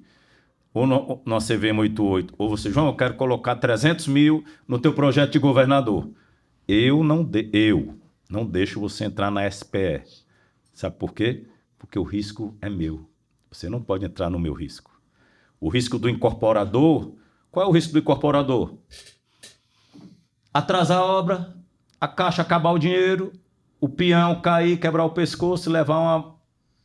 ou na CVM88, ou você, João, eu quero colocar 300 mil no teu projeto de governador. Eu não deixo você entrar na SPE. Sabe por quê? Porque o risco é meu. Você não pode entrar no meu risco. O risco do incorporador, Qual é o risco do incorporador? Atrasar a obra, a caixa acabar o dinheiro, o peão cair, quebrar o pescoço, levar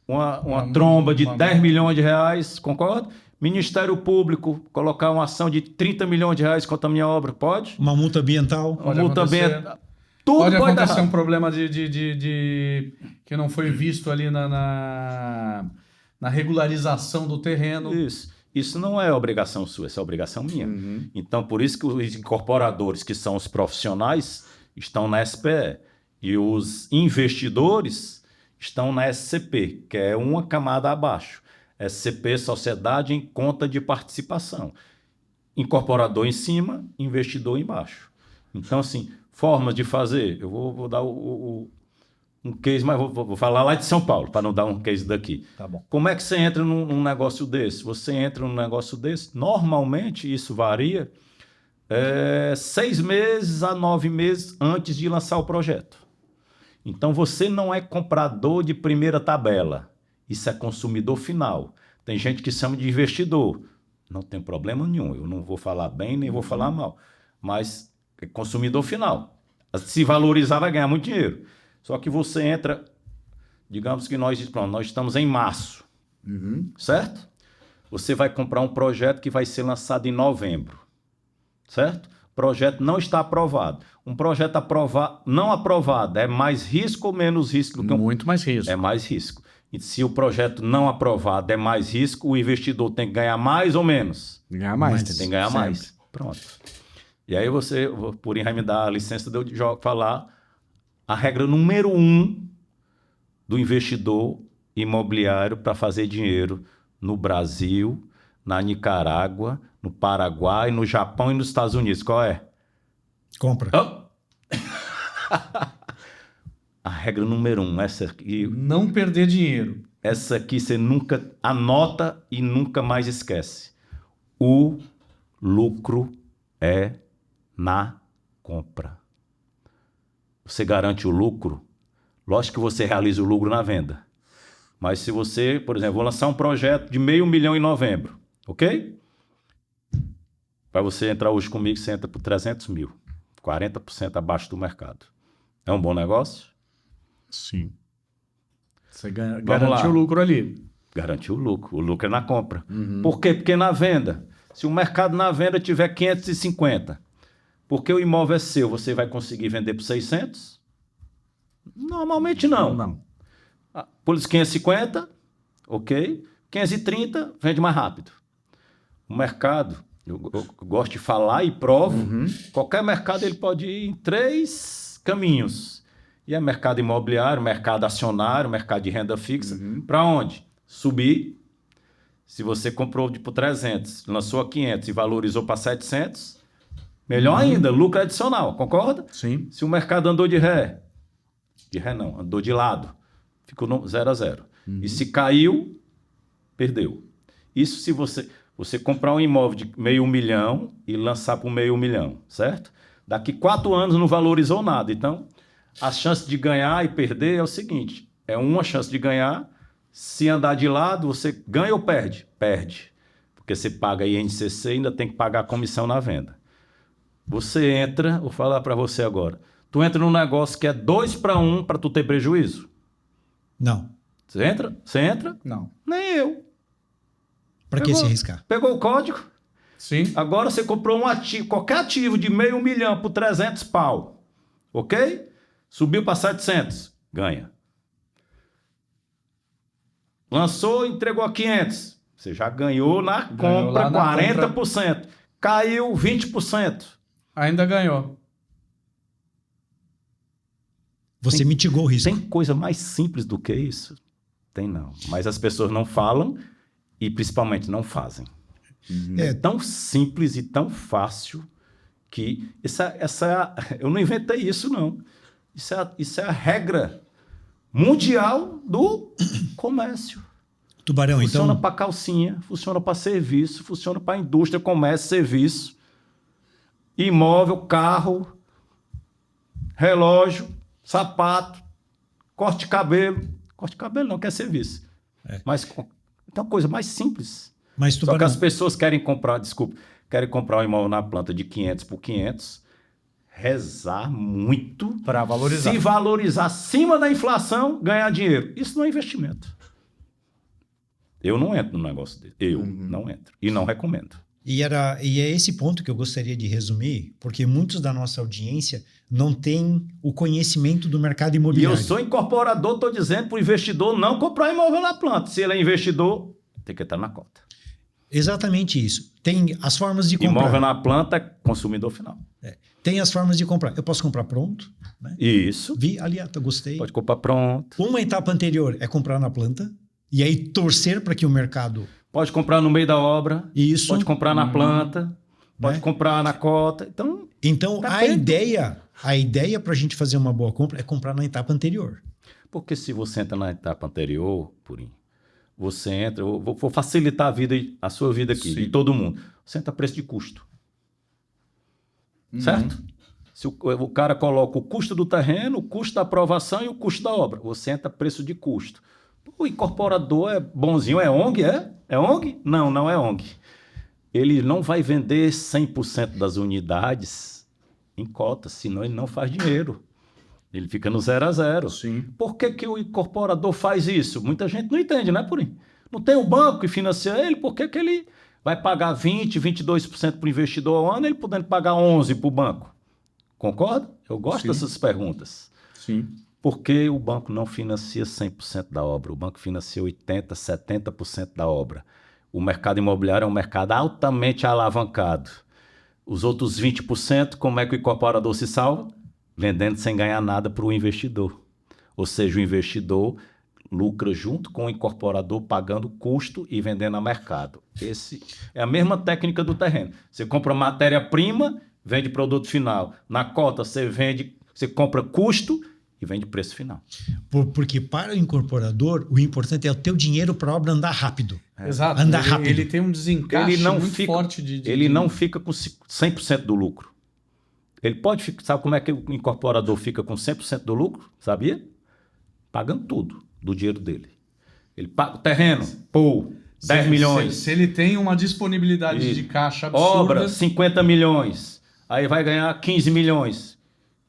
uma tromba de 10 milhões de reais, concorda? Ministério Público colocar uma ação de 30 milhões de reais contra a minha obra, pode? Uma multa ambiental. Uma multa ambiental. Tudo Pode pode acontecer dar. um problema de que não foi visto ali na regularização do terreno. Isso não é obrigação sua, isso é obrigação minha. Então, por isso que os incorporadores, que são os profissionais, estão na SPE. E os investidores estão na SCP, que é uma camada abaixo. SCP, Sociedade em Conta de Participação. Incorporador em cima, investidor embaixo. Então, assim, formas de fazer. Eu vou dar um case, mas vou falar lá de São Paulo, para não dar um case daqui. Tá bom. Como é que você entra num negócio desse? Você entra num negócio desse, normalmente isso varia 6 meses a 9 meses antes de lançar o projeto. Então você não é comprador de primeira tabela, isso é consumidor final. Tem gente que chama de investidor, não tem problema nenhum, eu não vou falar bem nem vou falar mal, mas é consumidor final. Se valorizar vai ganhar muito dinheiro. Só que você entra, digamos que nós estamos em março, certo? Você vai comprar um projeto que vai ser lançado em novembro, certo? O projeto não está aprovado. Um projeto não aprovado é mais risco ou menos risco do que Muito mais risco. É mais risco. E se o projeto não aprovado é mais risco, o investidor tem que ganhar mais ou menos? Ganhar mais. Tem que ganhar sempre. mais. Pronto. E aí você, o Purim vai me dar a licença de eu falar a regra número 1 do investidor imobiliário para fazer dinheiro no Brasil, na Nicarágua, no Paraguai, no Japão e nos Estados Unidos. Qual é? Compra. A regra número 1, essa aqui, Não perder dinheiro. essa aqui você nunca anota e nunca mais esquece. O lucro é na compra. Você garante o lucro? Lógico que você realiza o lucro na venda. Mas se você, por exemplo, vou lançar um projeto de 500 mil em novembro, ok? Para você entrar hoje comigo, você entra por 300 mil. 40% abaixo do mercado. É um bom negócio? Sim. Você lá. garantiu o lucro ali. Garantiu o lucro. O lucro é na compra. Por quê? Porque na venda, se o mercado na venda tiver 550, porque o imóvel é seu, você vai conseguir vender por 600? Normalmente não. Não. Por 550, ok. 530, vende mais rápido. O mercado, eu gosto de falar e provo, qualquer mercado ele pode ir em 3 caminhos. E é mercado imobiliário, mercado acionário, mercado de renda fixa. Para onde? Subir. Se você comprou por 300, lançou a 500 e valorizou para 700, melhor ainda, lucro adicional, concorda? Sim. Se o mercado andou de ré não, andou de lado, ficou no 0 a 0. E se caiu, perdeu. Isso se você comprar um imóvel de 500 mil e lançar por 500 mil, certo? Daqui 4 anos não valorizou nada. Então, a chance de ganhar e perder é o seguinte, é uma chance de ganhar, se andar de lado, você ganha ou perde? Perde. Porque você paga INCC e ainda tem que pagar a comissão na venda. Você entra, vou falar para você agora, tu entra num negócio que é 2 para 1 para tu ter prejuízo? Não. Você entra? Você entra? Não. Nem eu. Para que se arriscar? Pegou o código. Sim. Agora você comprou um ativo, qualquer ativo de 500 mil por 300 pau. Ok? Subiu para 700. Ganha. Lançou, entregou a 500. Você já ganhou na compra lá na 40%. Caiu 20%. Ainda ganhou. Você mitigou o risco. Tem coisa mais simples do que isso? Tem não. Mas as pessoas não falam e principalmente não fazem. É tão simples e tão fácil que eu não inventei isso, não. Isso é a regra mundial do comércio. Tubarão, Funciona então... para calcinha, funciona para serviço, funciona para indústria, comércio, serviço, imóvel, carro, relógio, sapato, corte de cabelo. Corte de cabelo não, que é serviço. Mas então, coisa mais simples. Mas, Só que Tubarão, as pessoas querem comprar um imóvel na planta de 500 por 500, rezar muito Para valorizar. se valorizar acima da inflação, ganhar dinheiro. Isso não é investimento. Eu não entro no negócio dele. Eu não entro. E não recomendo. E é esse ponto que eu gostaria de resumir, porque muitos da nossa audiência não têm o conhecimento do mercado E imobiliário. eu sou incorporador, estou dizendo para o investidor não comprar imóvel na planta. Se ele é investidor, tem que entrar na cota. Exatamente isso. Tem as formas de comprar. Imóvel na planta é consumidor final. Tem as formas de comprar. Eu posso comprar pronto, né? Isso. Vi, gostei. Pode comprar pronto. Uma etapa anterior é comprar na planta e aí torcer para que o mercado... Pode comprar no meio da obra. Isso. Pode comprar na planta. Pode comprar na cota. Então, tá a ideia para a gente fazer uma boa compra é comprar na etapa anterior. Porque se você entra na etapa anterior, Purim, você entra... Eu vou facilitar a sua vida aqui, de todo mundo. Você entra a preço de custo. Certo? Se o cara coloca o custo do terreno, o custo da aprovação e o custo da obra. Você entra a preço de custo. O incorporador é bonzinho, é ONG, é? É ONG? Não, não é ONG. Ele não vai vender 100% das unidades em cotas, senão ele não faz dinheiro. Ele fica no 0 a 0. Sim. Por que o incorporador faz isso? Muita gente não entende, né, Purim? Não tem o banco que financia ele, por que ele vai pagar 20%, 22% para o investidor ao ano, ele podendo pagar 11% para o banco? Concorda? Eu gosto dessas perguntas. Sim. Porque o banco não financia 100% da obra, o banco financia 80%, 70% da obra. O mercado imobiliário é um mercado altamente alavancado. Os outros 20%, como é que o incorporador se salva? Vendendo sem ganhar nada para o investidor. Ou seja, o investidor lucra junto com o incorporador, pagando custo e vendendo a mercado. Esse é a mesma técnica do terreno. Você compra matéria-prima, vende produto final. Na cota, você compra custo e vende preço final. Porque para o incorporador, o importante é o teu dinheiro para a obra andar rápido. Exato. Andar rápido. Ele tem um desencaixe muito forte Ele não fica com 100% do lucro. Ele pode ficar... Sabe como é que o incorporador fica com 100% do lucro? Sabia? Pagando tudo do dinheiro dele. Ele paga o terreno, 10 milhões. Se ele tem uma disponibilidade de caixa absurda... Obra, 50 milhões. Aí vai ganhar 15 milhões.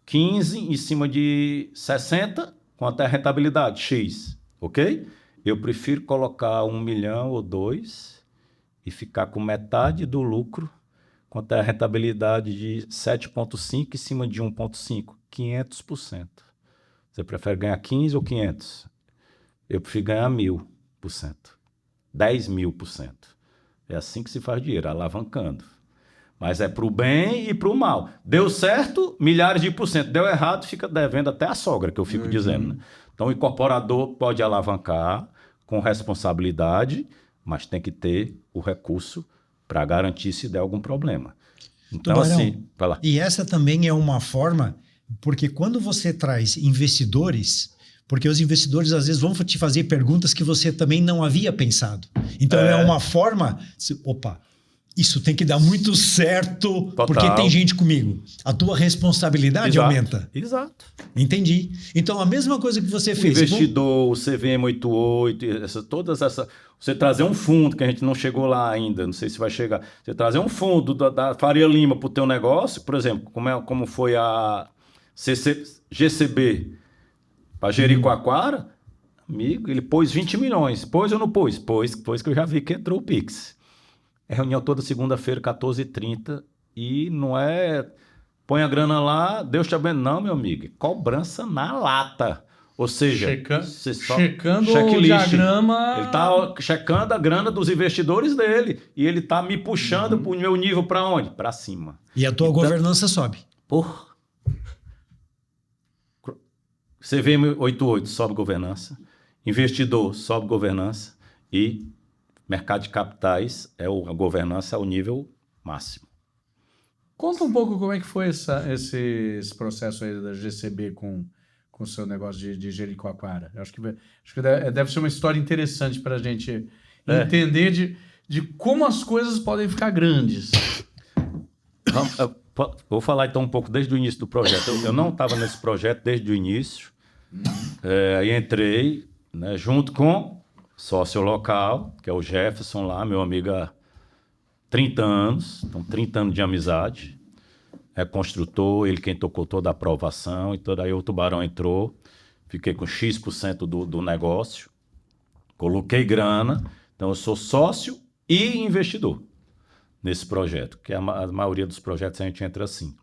15 em cima de 60, quanto é a rentabilidade? X. Ok? Eu prefiro colocar 1 milhão ou 2 e ficar com metade do lucro, quanto é a rentabilidade de 7,5 em cima de 1,5. 500%. Você prefere ganhar 15 ou 500? Eu prefiro ganhar 1.000%. 10.000%. É assim que se faz dinheiro, alavancando. Mas é para o bem e para o mal. Deu certo, milhares de %. Deu errado, fica devendo até a sogra, que eu fico dizendo. Né? Então, o incorporador pode alavancar com responsabilidade, mas tem que ter o recurso para garantir se der algum problema. Então, Tubarão, assim, vai lá. E essa também é uma forma, porque quando você traz investidores, porque os investidores às vezes vão te fazer perguntas que você também não havia pensado. Então, é uma forma... Opa, isso tem que dar muito certo, Total. porque tem gente comigo. A tua responsabilidade aumenta. Exato. Entendi. Então, a mesma coisa que você O fez. investidor, o CVM 88, todas essas... Você trazer um fundo, que a gente não chegou lá ainda, não sei se vai chegar. Você trazer um fundo da Faria Lima para o teu negócio, por exemplo, como foi a GCB para Jericoacoara, amigo, ele pôs 20 milhões. Pôs ou não pôs? Pôs que eu já vi que entrou o Pix. É reunião toda segunda-feira, 14h30, e não é... Põe a grana lá, Deus te abençoe. Não, meu amigo, cobrança na lata. Ou seja, checando o diagrama... Ele está checando a grana dos investidores dele. E ele está me puxando para o meu nível para onde? Para cima. E a tua governança sobe. CVM 88 sobe governança. Investidor sobe governança. E mercado de capitais, a governança é o nível máximo. Conta um pouco como é que foi esse processo aí da GCB com o seu negócio de Jericoacoara. Acho que deve ser uma história interessante para a gente entender de como as coisas podem ficar grandes. Vou falar então um pouco desde o início do projeto. Eu não estava nesse projeto desde o início. Aí entrei, né, junto com sócio local, que é o Jefferson lá, meu amigo há 30 anos, então 30 anos de amizade. É construtor, ele quem tocou toda a aprovação, e aí o Tubarão entrou, fiquei com X% do negócio, coloquei grana, então eu sou sócio e investidor nesse projeto, que a maioria dos projetos a gente entra assim.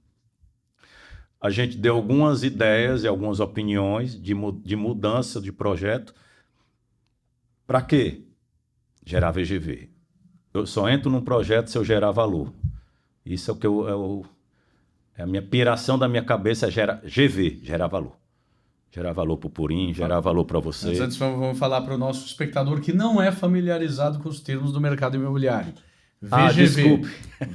A gente deu algumas ideias e algumas opiniões de mudança de projeto. Para quê? Gerar VGV. Eu só entro num projeto se eu gerar valor. Isso é o que a minha piração da minha cabeça é GV, gerar valor. Gerar valor para o Purim, gerar valor para você. Antes vamos falar para o nosso espectador que não é familiarizado com os termos do mercado imobiliário. VGV, desculpe.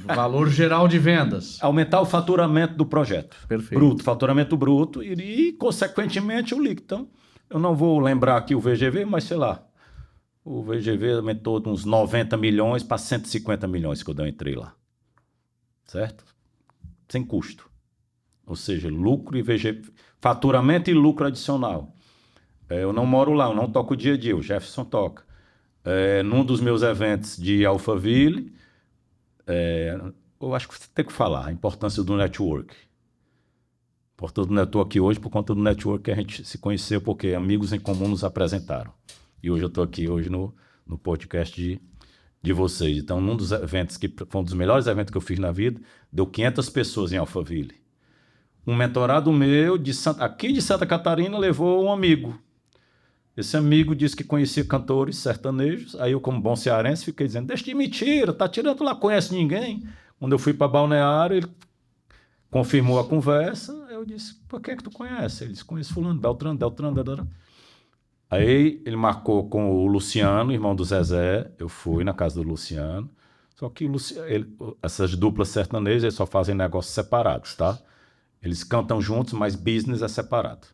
Valor geral de vendas. Aumentar o faturamento do projeto. Perfeito. Bruto, faturamento bruto e, consequentemente, o líquido. Então, eu não vou lembrar aqui o VGV, mas sei lá, o VGV aumentou de uns 90 milhões para 150 milhões quando eu entrei lá. Certo? Sem custo. Ou seja, lucro e VGV, faturamento e lucro adicional. Eu não moro lá, eu não toco o dia a dia, o Jefferson toca. Num dos meus eventos de Alphaville, eu acho que você tem que falar a importância do network. Portanto, eu estou aqui hoje por conta do network que a gente se conheceu, porque amigos em comum nos apresentaram. E hoje eu estou aqui hoje no podcast de vocês. Então, num dos eventos, que foi um dos melhores eventos que eu fiz na vida, deu 500 pessoas em Alphaville. Um mentorado meu, aqui de Santa Catarina, levou um amigo. Esse amigo disse que conhecia cantores sertanejos. Aí eu, como bom cearense, fiquei dizendo, deixa de mentira, tá tirando lá, conhece ninguém. Quando eu fui para Balneário, ele confirmou a conversa. Eu disse, por que tu conhece? Ele disse, conheço fulano, Beltrano. Aí ele marcou com o Luciano, irmão do Zezé. Eu fui na casa do Luciano. Só que essas duplas sertanejas, eles só fazem negócios separados, tá? Eles cantam juntos, mas business é separado.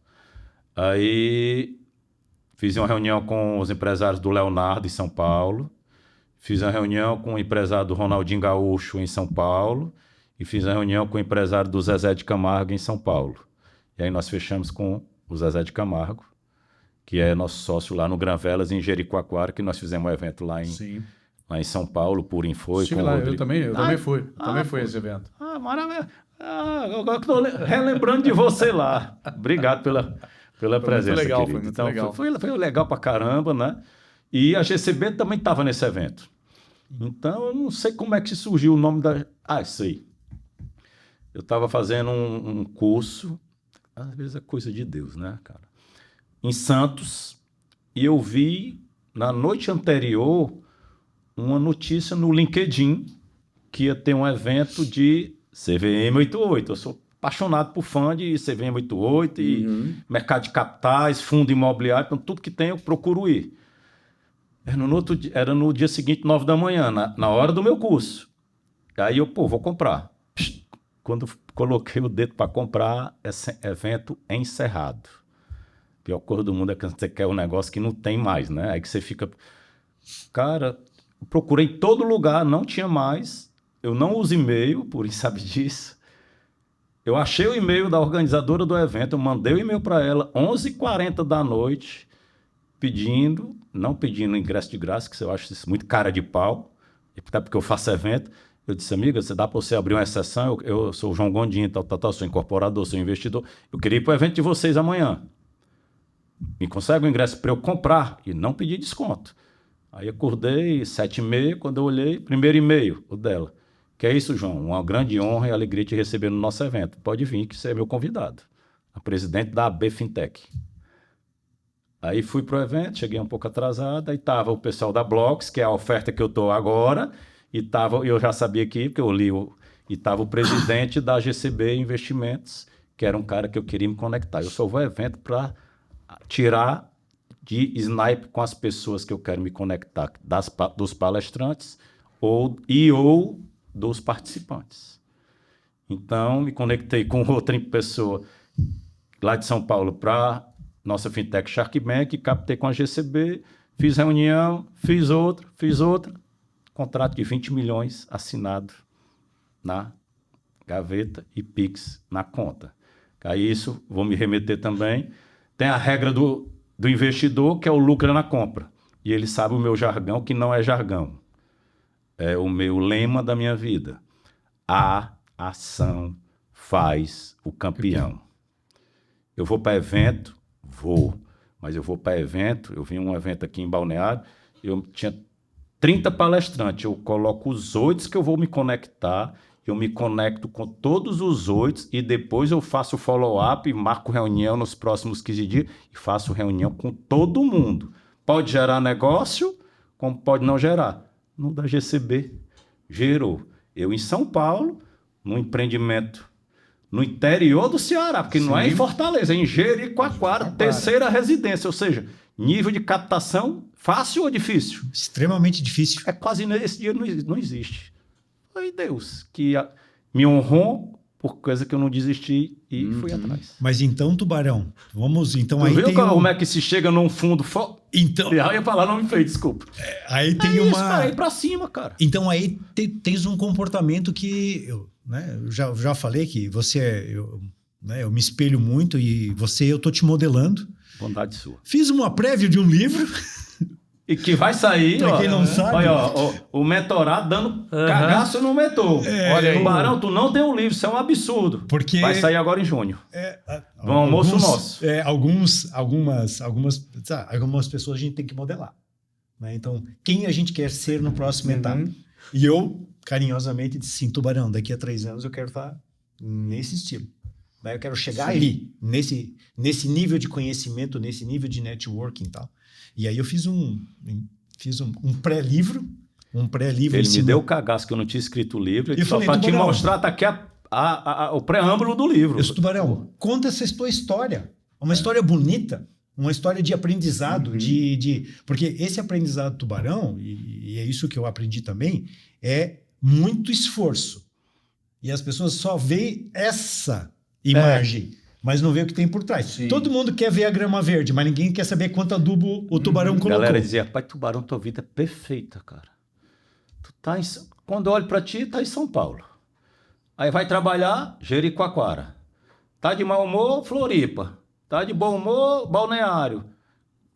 Aí fiz uma reunião com os empresários do Leonardo em São Paulo. Fiz uma reunião com o empresário do Ronaldinho Gaúcho em São Paulo. E fiz uma reunião com o empresário do Zezé de Camargo em São Paulo. E aí nós fechamos com o Zezé de Camargo, que é nosso sócio lá no Granvelas, em Jericoacoara, que nós fizemos um evento lá em São Paulo. O Purim foi. Sim, lá, eu também fui. Também fui a esse evento. Maravilha. Agora que estou relembrando de você lá. Obrigado pela presença, muito legal, querido. Foi muito legal. Foi legal pra caramba, né? E a GCB também estava nesse evento. Então, eu não sei como é que surgiu o nome da... sei. Eu estava fazendo um curso, às vezes é coisa de Deus, né, cara? Em Santos, e eu vi, na noite anterior, uma notícia no LinkedIn que ia ter um evento de CVM 88. Eu sou apaixonado por fã de CVM 88 e mercado de capitais, fundo imobiliário, então tudo que tem eu procuro ir. Era no dia seguinte, 9 da manhã, na hora do meu curso. Aí eu, vou comprar. Quando coloquei o dedo para comprar, esse evento é encerrado. A pior coisa do mundo é que você quer um negócio que não tem mais, né? Aí que você fica... Cara, eu procurei em todo lugar, não tinha mais. Eu não uso e-mail, por isso sabe disso. Eu achei o e-mail da organizadora do evento, eu mandei o e-mail para ela, 11h40 da noite, não pedindo ingresso de graça, que eu acho isso muito cara de pau, até porque eu faço evento. Eu disse, amiga, você dá para você abrir uma exceção? Eu sou o João Gondim, sou incorporador, sou investidor. Eu queria ir para o evento de vocês amanhã. Me consegue um ingresso para eu comprar e não pedir desconto. Aí acordei, 7h30, quando eu olhei, primeiro e-mail, o dela. Que é isso, João? Uma grande honra e alegria te receber no nosso evento. Pode vir, que você é meu convidado. A presidente da AB Fintech. Aí fui para o evento, cheguei um pouco atrasado, aí estava o pessoal da Blocks, que é a oferta que eu estou agora, e eu já sabia que, porque eu li, e estava o presidente da GCB Investimentos, que era um cara que eu queria me conectar. Eu só vou ao evento para tirar de snipe com as pessoas que eu quero me conectar, dos palestrantes ou dos participantes. Então, me conectei com outra pessoa lá de São Paulo para nossa fintech Shark Bank, captei com a GCB, fiz reunião, fiz outra, contrato de 20 milhões assinado na gaveta e Pix na conta. Aí isso, vou me remeter também, tem a regra do investidor, que é o lucro na compra. E ele sabe o meu jargão, que não é jargão. É o meu lema da minha vida. A ação faz o campeão. Eu vou para evento? Vou. Mas eu vou para evento, eu vim um evento aqui em Balneário, eu tinha 30 palestrantes, eu coloco os 8 que eu vou me conectar, eu me conecto com todos os 8 e depois eu faço follow-up, marco reunião nos próximos 15 dias e faço reunião com todo mundo. Pode gerar negócio, como pode não gerar. No da GCB, gerou. Eu em São Paulo, no empreendimento no interior do Ceará, porque não é em Fortaleza, é em Jericoacoara, terceira residência, ou seja, nível de captação fácil ou difícil? Extremamente difícil. É quase esse dia não existe. Foi Deus que me honrou por coisa que eu não desisti e fui atrás. Mas então, Tubarão, vamos então Tu aí viu tem como é que se chega num fundo Então, eu ia falar, não me fez, desculpa. aí tem Isso, uma cara, ir pra cima, cara. Então aí tens um comportamento que eu já falei que eu me espelho muito e eu tô te modelando. Bondade sua. Fiz uma prévia de um livro. E que vai sair, Pra ó. quem não sabe. Olha, ó, o mentorado dando cagaço no mentor. Olha aí. Tubarão, tu não tem um livro, isso é um absurdo. Porque vai sair agora em junho. No almoço nosso. Algumas pessoas a gente tem que modelar. Né? Então, quem a gente quer ser no próximo etapa? E eu, carinhosamente, disse assim, Tubarão, daqui a 3 anos eu quero estar nesse estilo. Né? Eu quero chegar ali, nesse nível de conhecimento, nesse nível de networking e tal. E aí eu fiz um pré-livro. Ele me deu o cagaço que eu não tinha escrito o livro. Eu falei, para te Tubarão, mostrar, tá aqui o preâmbulo do livro. Eu disse, Tubarão, conta essa tua história. Uma história bonita, uma história de aprendizado, porque esse aprendizado do Tubarão, e é isso que eu aprendi também, é muito esforço. E as pessoas só veem essa imagem, mas não vê o que tem por trás. Sim. Todo mundo quer ver a grama verde, mas ninguém quer saber quanto adubo o Tubarão colocou. A galera dizia, pai, Tubarão, tua vida é perfeita, cara. Tu tá quando eu olho pra ti, tá em São Paulo. Aí vai trabalhar, Jericoacoara. Tá de mau humor, Floripa. Tá de bom humor, Balneário.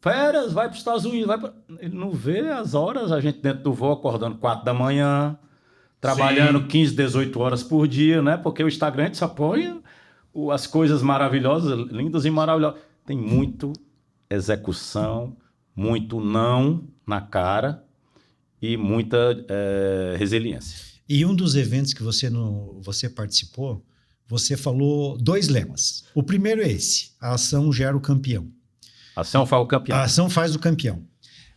Férias, vai para os Estados Unidos. Ele não vê as horas, a gente dentro do voo acordando 4 da manhã, trabalhando 15, 18 horas por dia, né? Porque o Instagram a gente só põe as coisas maravilhosas, lindas e maravilhosas. Tem muito execução, muito não na cara e muita resiliência. E um dos eventos que você participou, você falou 2 lemas. O primeiro é esse: a ação gera o campeão. A ação faz o campeão. A ação faz o campeão.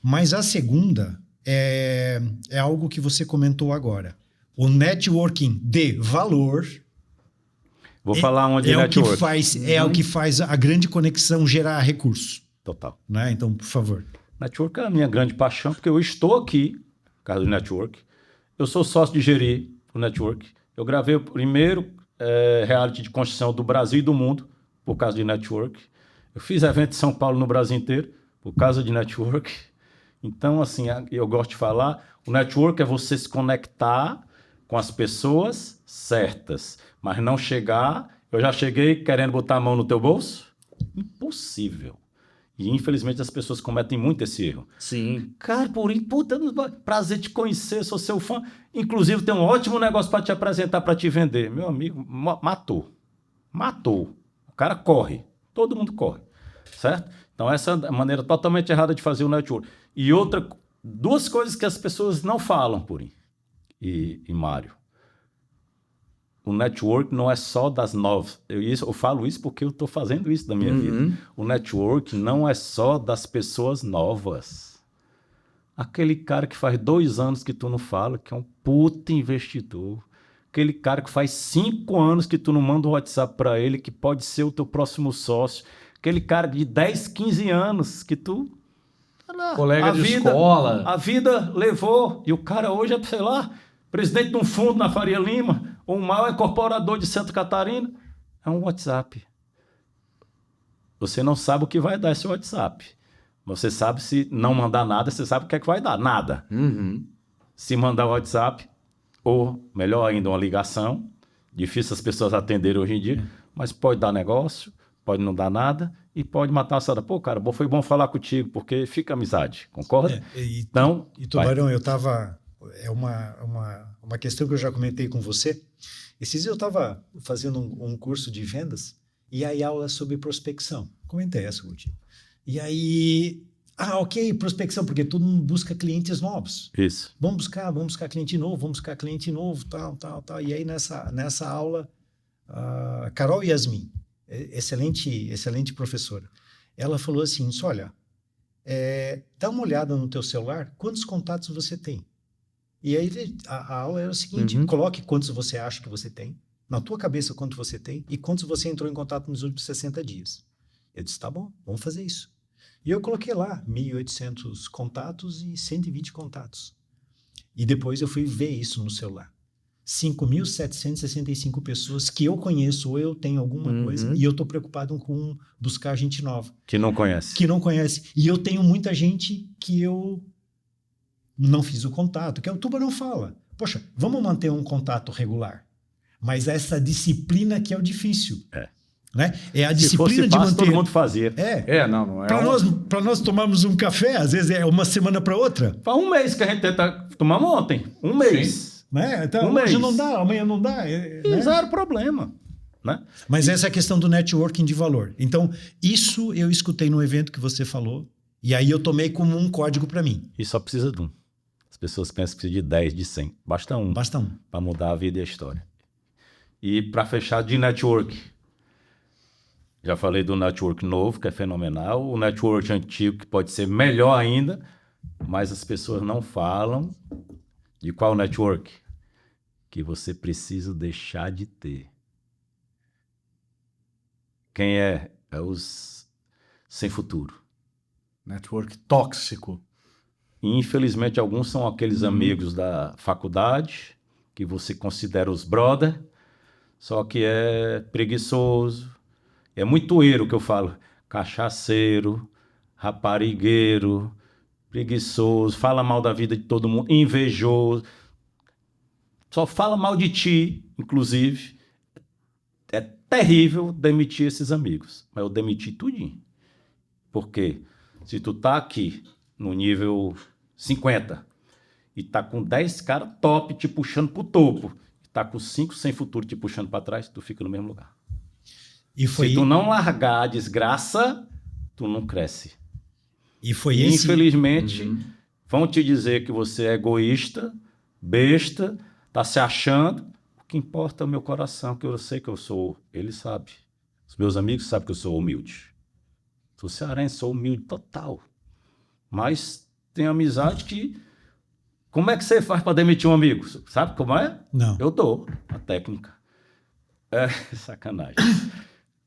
Mas a segunda é algo que você comentou agora. O networking de valor. Vou falar onde networking. É o que faz a grande conexão gerar recurso. Total. Né? Então, por favor. Network é a minha grande paixão, porque eu estou aqui, por causa do network. Eu sou sócio de gerir o network. Eu gravei o primeiro reality de construção do Brasil e do mundo, por causa de network. Eu fiz evento em São Paulo, no Brasil inteiro, por causa de network. Então, assim, eu gosto de falar, o network é você se conectar com as pessoas certas, mas não chegar... Eu já cheguei querendo botar a mão no teu bolso? Impossível. E, infelizmente, as pessoas cometem muito esse erro. Sim. Cara, puta, prazer te conhecer, sou seu fã. Inclusive, tem um ótimo negócio para te apresentar, para te vender. Meu amigo, matou. O cara corre. Todo mundo corre. Certo? Então, essa é a maneira totalmente errada de fazer o network. E 2 coisas que as pessoas não falam, Purim e Mário. O network não é só das novas. Eu falo isso porque eu estou fazendo isso da minha vida. O network não é só das pessoas novas. Aquele cara que faz 2 anos que tu não fala, que é um puta investidor. Aquele cara que faz 5 anos que tu não manda um WhatsApp para ele, que pode ser o teu próximo sócio. Aquele cara de 10, 15 anos que tu... Colega de escola. A vida levou. E o cara hoje é, sei lá, presidente de um fundo na Faria Lima, ou um maior incorporador de Santa Catarina. É um WhatsApp. Você não sabe o que vai dar esse WhatsApp. Você sabe, se não mandar nada, você sabe o que é que vai dar. Nada. Se mandar o WhatsApp, ou melhor ainda, uma ligação. Difícil as pessoas atenderem hoje em dia, mas pode dar negócio, pode não dar nada, e pode matar a saudade. Pô, cara, foi bom falar contigo, porque fica amizade, concorda? Então, Tubarão, eu estava... É uma questão que eu já comentei com você. Esses dias eu estava fazendo um curso de vendas e aí aula sobre prospecção. Comentei essa contigo. E aí... ok, prospecção, porque todo mundo busca clientes novos. Isso. Vamos buscar cliente novo, tal. E aí nessa aula, a Carol Yasmin, excelente professora, ela falou assim, olha, dá uma olhada no teu celular, quantos contatos você tem? E aí a aula era o seguinte, coloque quantos você acha que você tem, na tua cabeça quanto você tem e quantos você entrou em contato nos últimos 60 dias. Eu disse, tá bom, vamos fazer isso. E eu coloquei lá 1.800 contatos e 120 contatos. E depois eu fui ver isso no celular. 5.765 pessoas que eu conheço ou eu tenho alguma coisa e eu estou preocupado com buscar gente nova. Que não conhece. Que não conhece. E eu tenho muita gente que eu não fiz o contato, que o Tubarão fala. Poxa, vamos manter um contato regular. Mas essa disciplina que é o difícil. Né? É a disciplina de manter. Todo mundo fazia. Não é. Para nós tomarmos um café, às vezes é uma semana para outra. Faz um mês que a gente tenta tomar ontem. Um mês. Né? Então, hoje não dá, amanhã não dá. Né? Zero problema. Né? Mas essa é a questão do networking de valor. Então, isso eu escutei no evento que você falou, e aí eu tomei como um código para mim. E só precisa de um. As pessoas pensam que precisa de 10, de 100. Basta um. Para mudar a vida e a história. E para fechar de network. Já falei do network novo, que é fenomenal. O network antigo, que pode ser melhor ainda, mas as pessoas não falam de qual network que você precisa deixar de ter. Quem é? É os sem futuro. Network tóxico. E, infelizmente, alguns são aqueles amigos da faculdade, que você considera os brother, só que é preguiçoso. É muito erro que eu falo. Cachaceiro, raparigueiro, preguiçoso, fala mal da vida de todo mundo, invejoso. Só fala mal de ti, inclusive. É terrível demitir esses amigos. Mas eu demiti tudinho. Porque se tu tá aqui no nível 50 e tá com 10 caras top te puxando pro topo, e tá com 5 sem futuro te puxando para trás, tu fica no mesmo lugar. Se tu não largar a desgraça, tu não cresce. Infelizmente, vão te dizer que você é egoísta, besta, tá se achando. O que importa é o meu coração, que eu sei que eu sou. Ele sabe. Os meus amigos sabem que eu sou humilde. Sou cearense, sou humilde total. Mas tem amizade que... Como é que você faz para demitir um amigo? Sabe como é? Não. Eu dou a técnica. É sacanagem.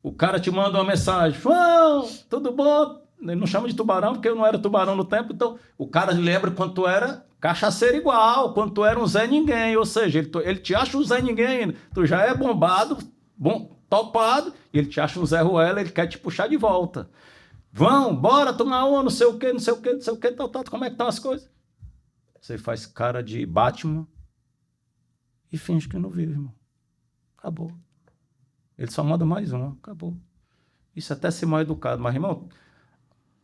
O cara te manda uma mensagem, João, tudo bom? Ele não chama de tubarão, porque eu não era tubarão no tempo, então o cara lembra quando tu era cachaceiro igual, quando tu era um Zé Ninguém, ou seja, ele te acha um Zé Ninguém, tu já é bombado, topado, e ele te acha um Zé Ruela, ele quer te puxar de volta. Vão, bora tomar uma, não sei o quê, tal, como é que estão as coisas? Você faz cara de Batman e finge que não viu, irmão. Acabou. Ele só manda mais um, acabou. Isso até ser mal educado, mas, irmão,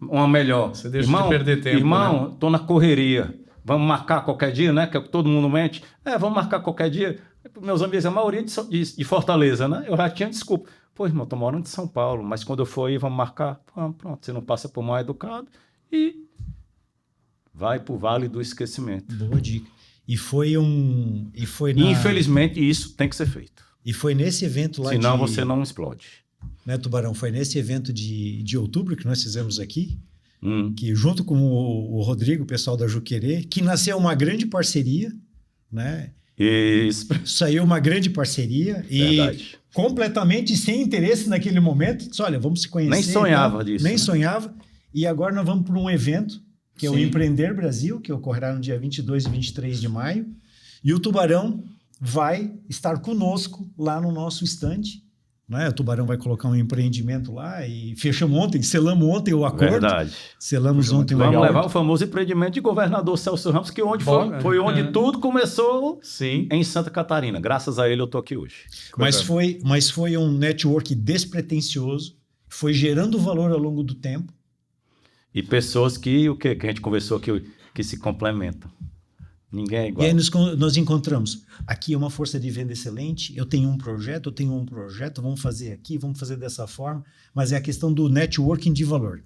uma melhor. Você deixa de perder tempo. Irmão, tô na correria. Vamos marcar qualquer dia, né? Que todo mundo mente. Vamos marcar qualquer dia. Meus amigos, a maioria de Fortaleza, né? Eu já tinha desculpa. Pô, irmão, tô morando de São Paulo, mas quando eu for aí, vamos marcar. Pronto, você não passa por mal educado e vai pro vale do esquecimento. Boa dica. Infelizmente, isso tem que ser feito. E foi nesse evento lá Senão você não explode. Né, Tubarão? Foi nesse evento de outubro que nós fizemos aqui, que junto com o Rodrigo, o pessoal da Juquerê, que nasceu uma grande parceria, né? Isso. Saiu uma grande parceria. Verdade. E completamente sem interesse naquele momento. Disse, olha, vamos se conhecer. Nem sonhava disso. Nem sonhava. E agora nós vamos para um evento, que é o Empreender Brasil, que ocorrerá no dia 22 e 23 de maio. E o Tubarão vai estar conosco lá no nosso estande. Né? O Tubarão vai colocar um empreendimento lá e selamos ontem o acordo. Verdade. Selamos ontem o acordo. Vamos levar acordo. o famoso empreendimento de governador Celso Ramos, que foi onde tudo começou em Santa Catarina. Graças a ele eu estou aqui hoje. Mas foi um network despretensioso. foi gerando valor ao longo do tempo. E pessoas que a gente conversou que se complementam. Ninguém é igual. E aí nós encontramos, aqui é uma força de venda excelente, eu tenho um projeto, vamos fazer aqui, vamos fazer dessa forma, mas é a questão do networking de valor.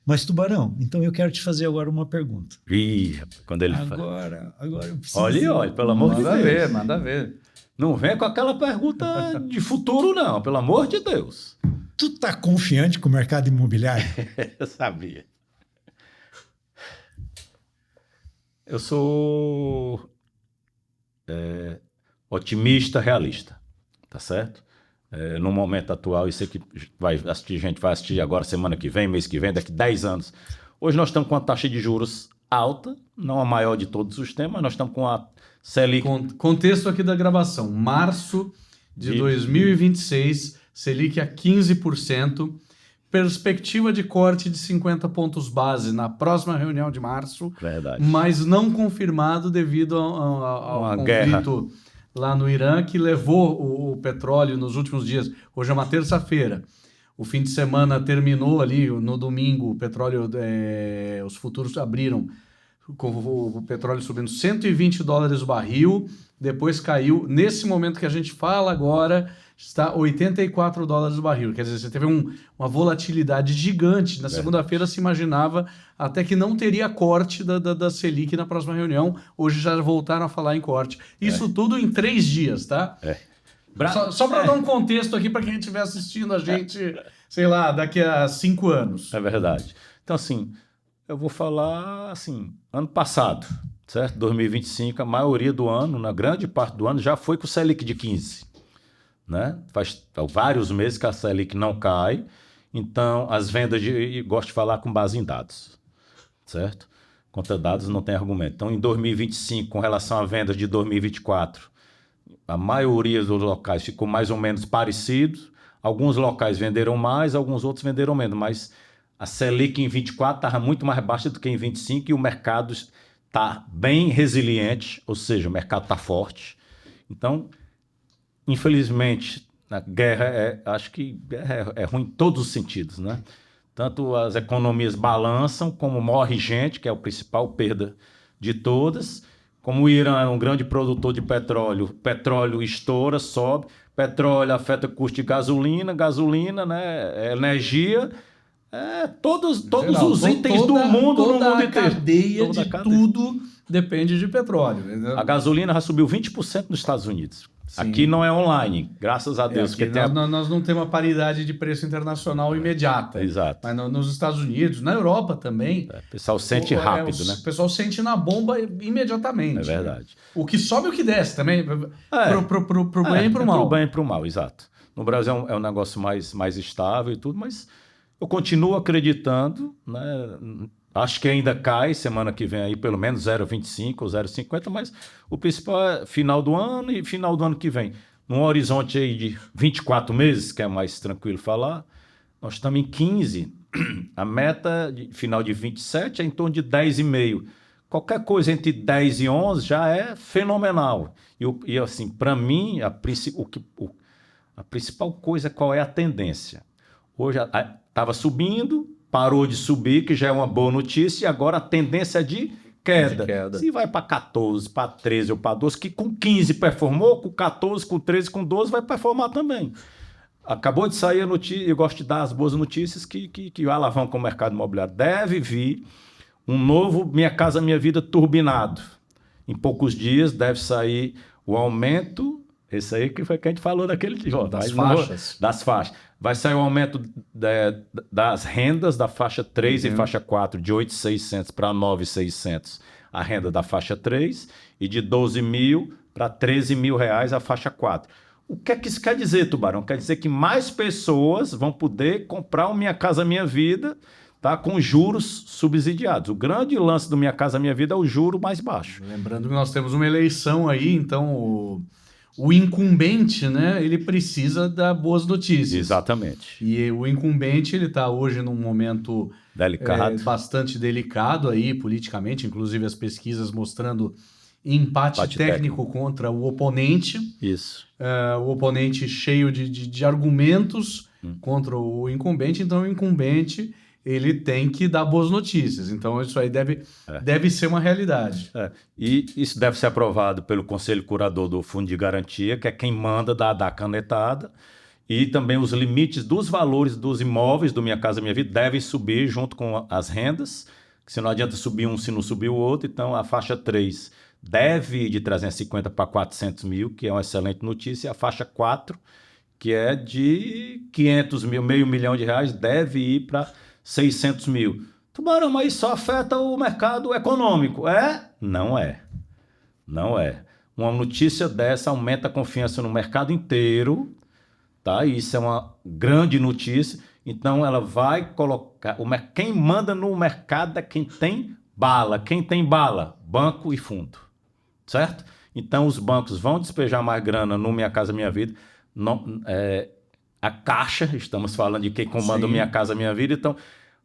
Mas, Tubarão, então eu quero te fazer agora uma pergunta. Ih, quando ele Agora eu preciso... Olha, pelo amor de Deus. Manda ver. Não vem com aquela pergunta de futuro, não, pelo amor de Deus. Tu tá confiante com o mercado imobiliário? Eu sabia. Eu sou otimista, realista, tá certo? No momento atual, isso aqui a gente vai assistir agora, semana que vem, mês que vem, daqui 10 anos. Hoje nós estamos com a taxa de juros alta, não a maior de todos os temas, nós estamos com a Selic... Contexto aqui da gravação, março de 2026, Selic a 15%, perspectiva de corte de 50 pontos base na próxima reunião de março, Verdade. mas não confirmado devido ao Uma conflito guerra lá no Irã, que levou o petróleo nos últimos dias. Hoje é uma terça-feira. O fim de semana terminou ali, no domingo, o petróleo, os futuros abriram com o petróleo subindo $120 o barril, depois caiu. Nesse momento que a gente fala agora, está $84 o barril. Quer dizer, você teve uma volatilidade gigante. Na segunda-feira se imaginava até que não teria corte da Selic na próxima reunião. Hoje já voltaram a falar em corte. Isso tudo em 3 dias, tá? Só para dar um contexto aqui para quem estiver assistindo a gente, sei lá, daqui a 5 anos. É verdade. Então, assim, eu vou falar, assim, ano passado, certo? 2025, a maioria do ano, na grande parte do ano, já foi com o Selic de 15%. Né? Faz vários meses que a Selic não cai, então as vendas, gosto de falar com base em dados, certo? Contra dados não tem argumento. Então, em 2025, com relação à venda de 2024, a maioria dos locais ficou mais ou menos parecido. Alguns locais venderam mais, alguns outros venderam menos, mas a Selic em 24 estava muito mais baixa do que em 25 e o mercado está bem resiliente, ou seja, o mercado está forte. Então, infelizmente, a guerra acho que é ruim em todos os sentidos, né? Tanto as economias balançam, como morre gente, que é a principal perda de todas. Como o Irã é um grande produtor de petróleo estoura, sobe, petróleo afeta o custo de gasolina, né? Energia, todos os itens do mundo no mundo inteiro. Toda a cadeia. Tudo depende de petróleo. Entendeu? A gasolina já subiu 20% nos Estados Unidos. Sim. Aqui não é online, graças a Deus. Aqui nós não temos uma paridade de preço internacional imediata. Exato. Mas nos Estados Unidos, na Europa também. O pessoal sente rápido, né? O pessoal sente na bomba imediatamente. É verdade. O que sobe e o que desce também. Pro bem e pro mal. Pro bem e pro mal, exato. No Brasil é um negócio mais estável e tudo, mas eu continuo acreditando, né? Acho que ainda cai semana que vem aí pelo menos 0,25 ou 0,50, mas o principal é final do ano e final do ano que vem. Num horizonte aí de 24 meses, que é mais tranquilo falar, nós estamos em 15. A meta de final de 27 é em torno de 10,5. Qualquer coisa entre 10 e 11 já é fenomenal. E assim, para mim, a principal coisa, qual é a tendência? Hoje estava subindo, parou de subir, que já é uma boa notícia, e agora a tendência é de queda. Se vai para 14, para 13 ou para 12, que com 15 performou, com 14, com 13, com 12 vai performar também. Acabou de sair a notícia, eu gosto de dar as boas notícias que alavancam o mercado imobiliário. Deve vir um novo Minha Casa Minha Vida turbinado. Em poucos dias deve sair o aumento, esse aí que foi que a gente falou daquele dia. Das faixas. Vai sair o aumento das rendas da faixa 3 e faixa 4 de 8.600 para 9.600 a renda da faixa 3 e de 12 mil para 13 mil reais a faixa 4. O que é que isso quer dizer, Tubarão? Quer dizer que mais pessoas vão poder comprar o Minha Casa Minha Vida, tá, com juros subsidiados. O grande lance do Minha Casa Minha Vida é o juro mais baixo. Lembrando que nós temos uma eleição aí, então o incumbente, né, ele precisa dar boas notícias. Exatamente. E o incumbente, ele está hoje num momento delicado. Bastante delicado aí, politicamente, inclusive as pesquisas mostrando empate técnico contra o oponente. Isso. O oponente cheio de argumentos contra o incumbente, então o incumbente ele tem que dar boas notícias. Então isso aí deve ser uma realidade. E isso deve ser aprovado pelo Conselho Curador do Fundo de Garantia, que é quem manda dar a canetada, e também os limites dos valores dos imóveis do Minha Casa Minha Vida devem subir junto com as rendas, que se não adianta subir um se não subir o outro. Então a faixa 3 deve ir de 350 para 400 mil, que é uma excelente notícia, e a faixa 4, que é de 500 mil, R$500 mil, deve ir para 600 mil. Tubarão, mas isso só afeta o mercado econômico. Não é. Não é. Uma notícia dessa aumenta a confiança no mercado inteiro, tá? Isso é uma grande notícia. Então ela vai colocar... Quem manda no mercado é quem tem bala. Quem tem bala? Banco e fundo. Certo? Então os bancos vão despejar mais grana no Minha Casa Minha Vida. A Caixa, estamos falando de quem comanda o Minha Casa Minha Vida. Então,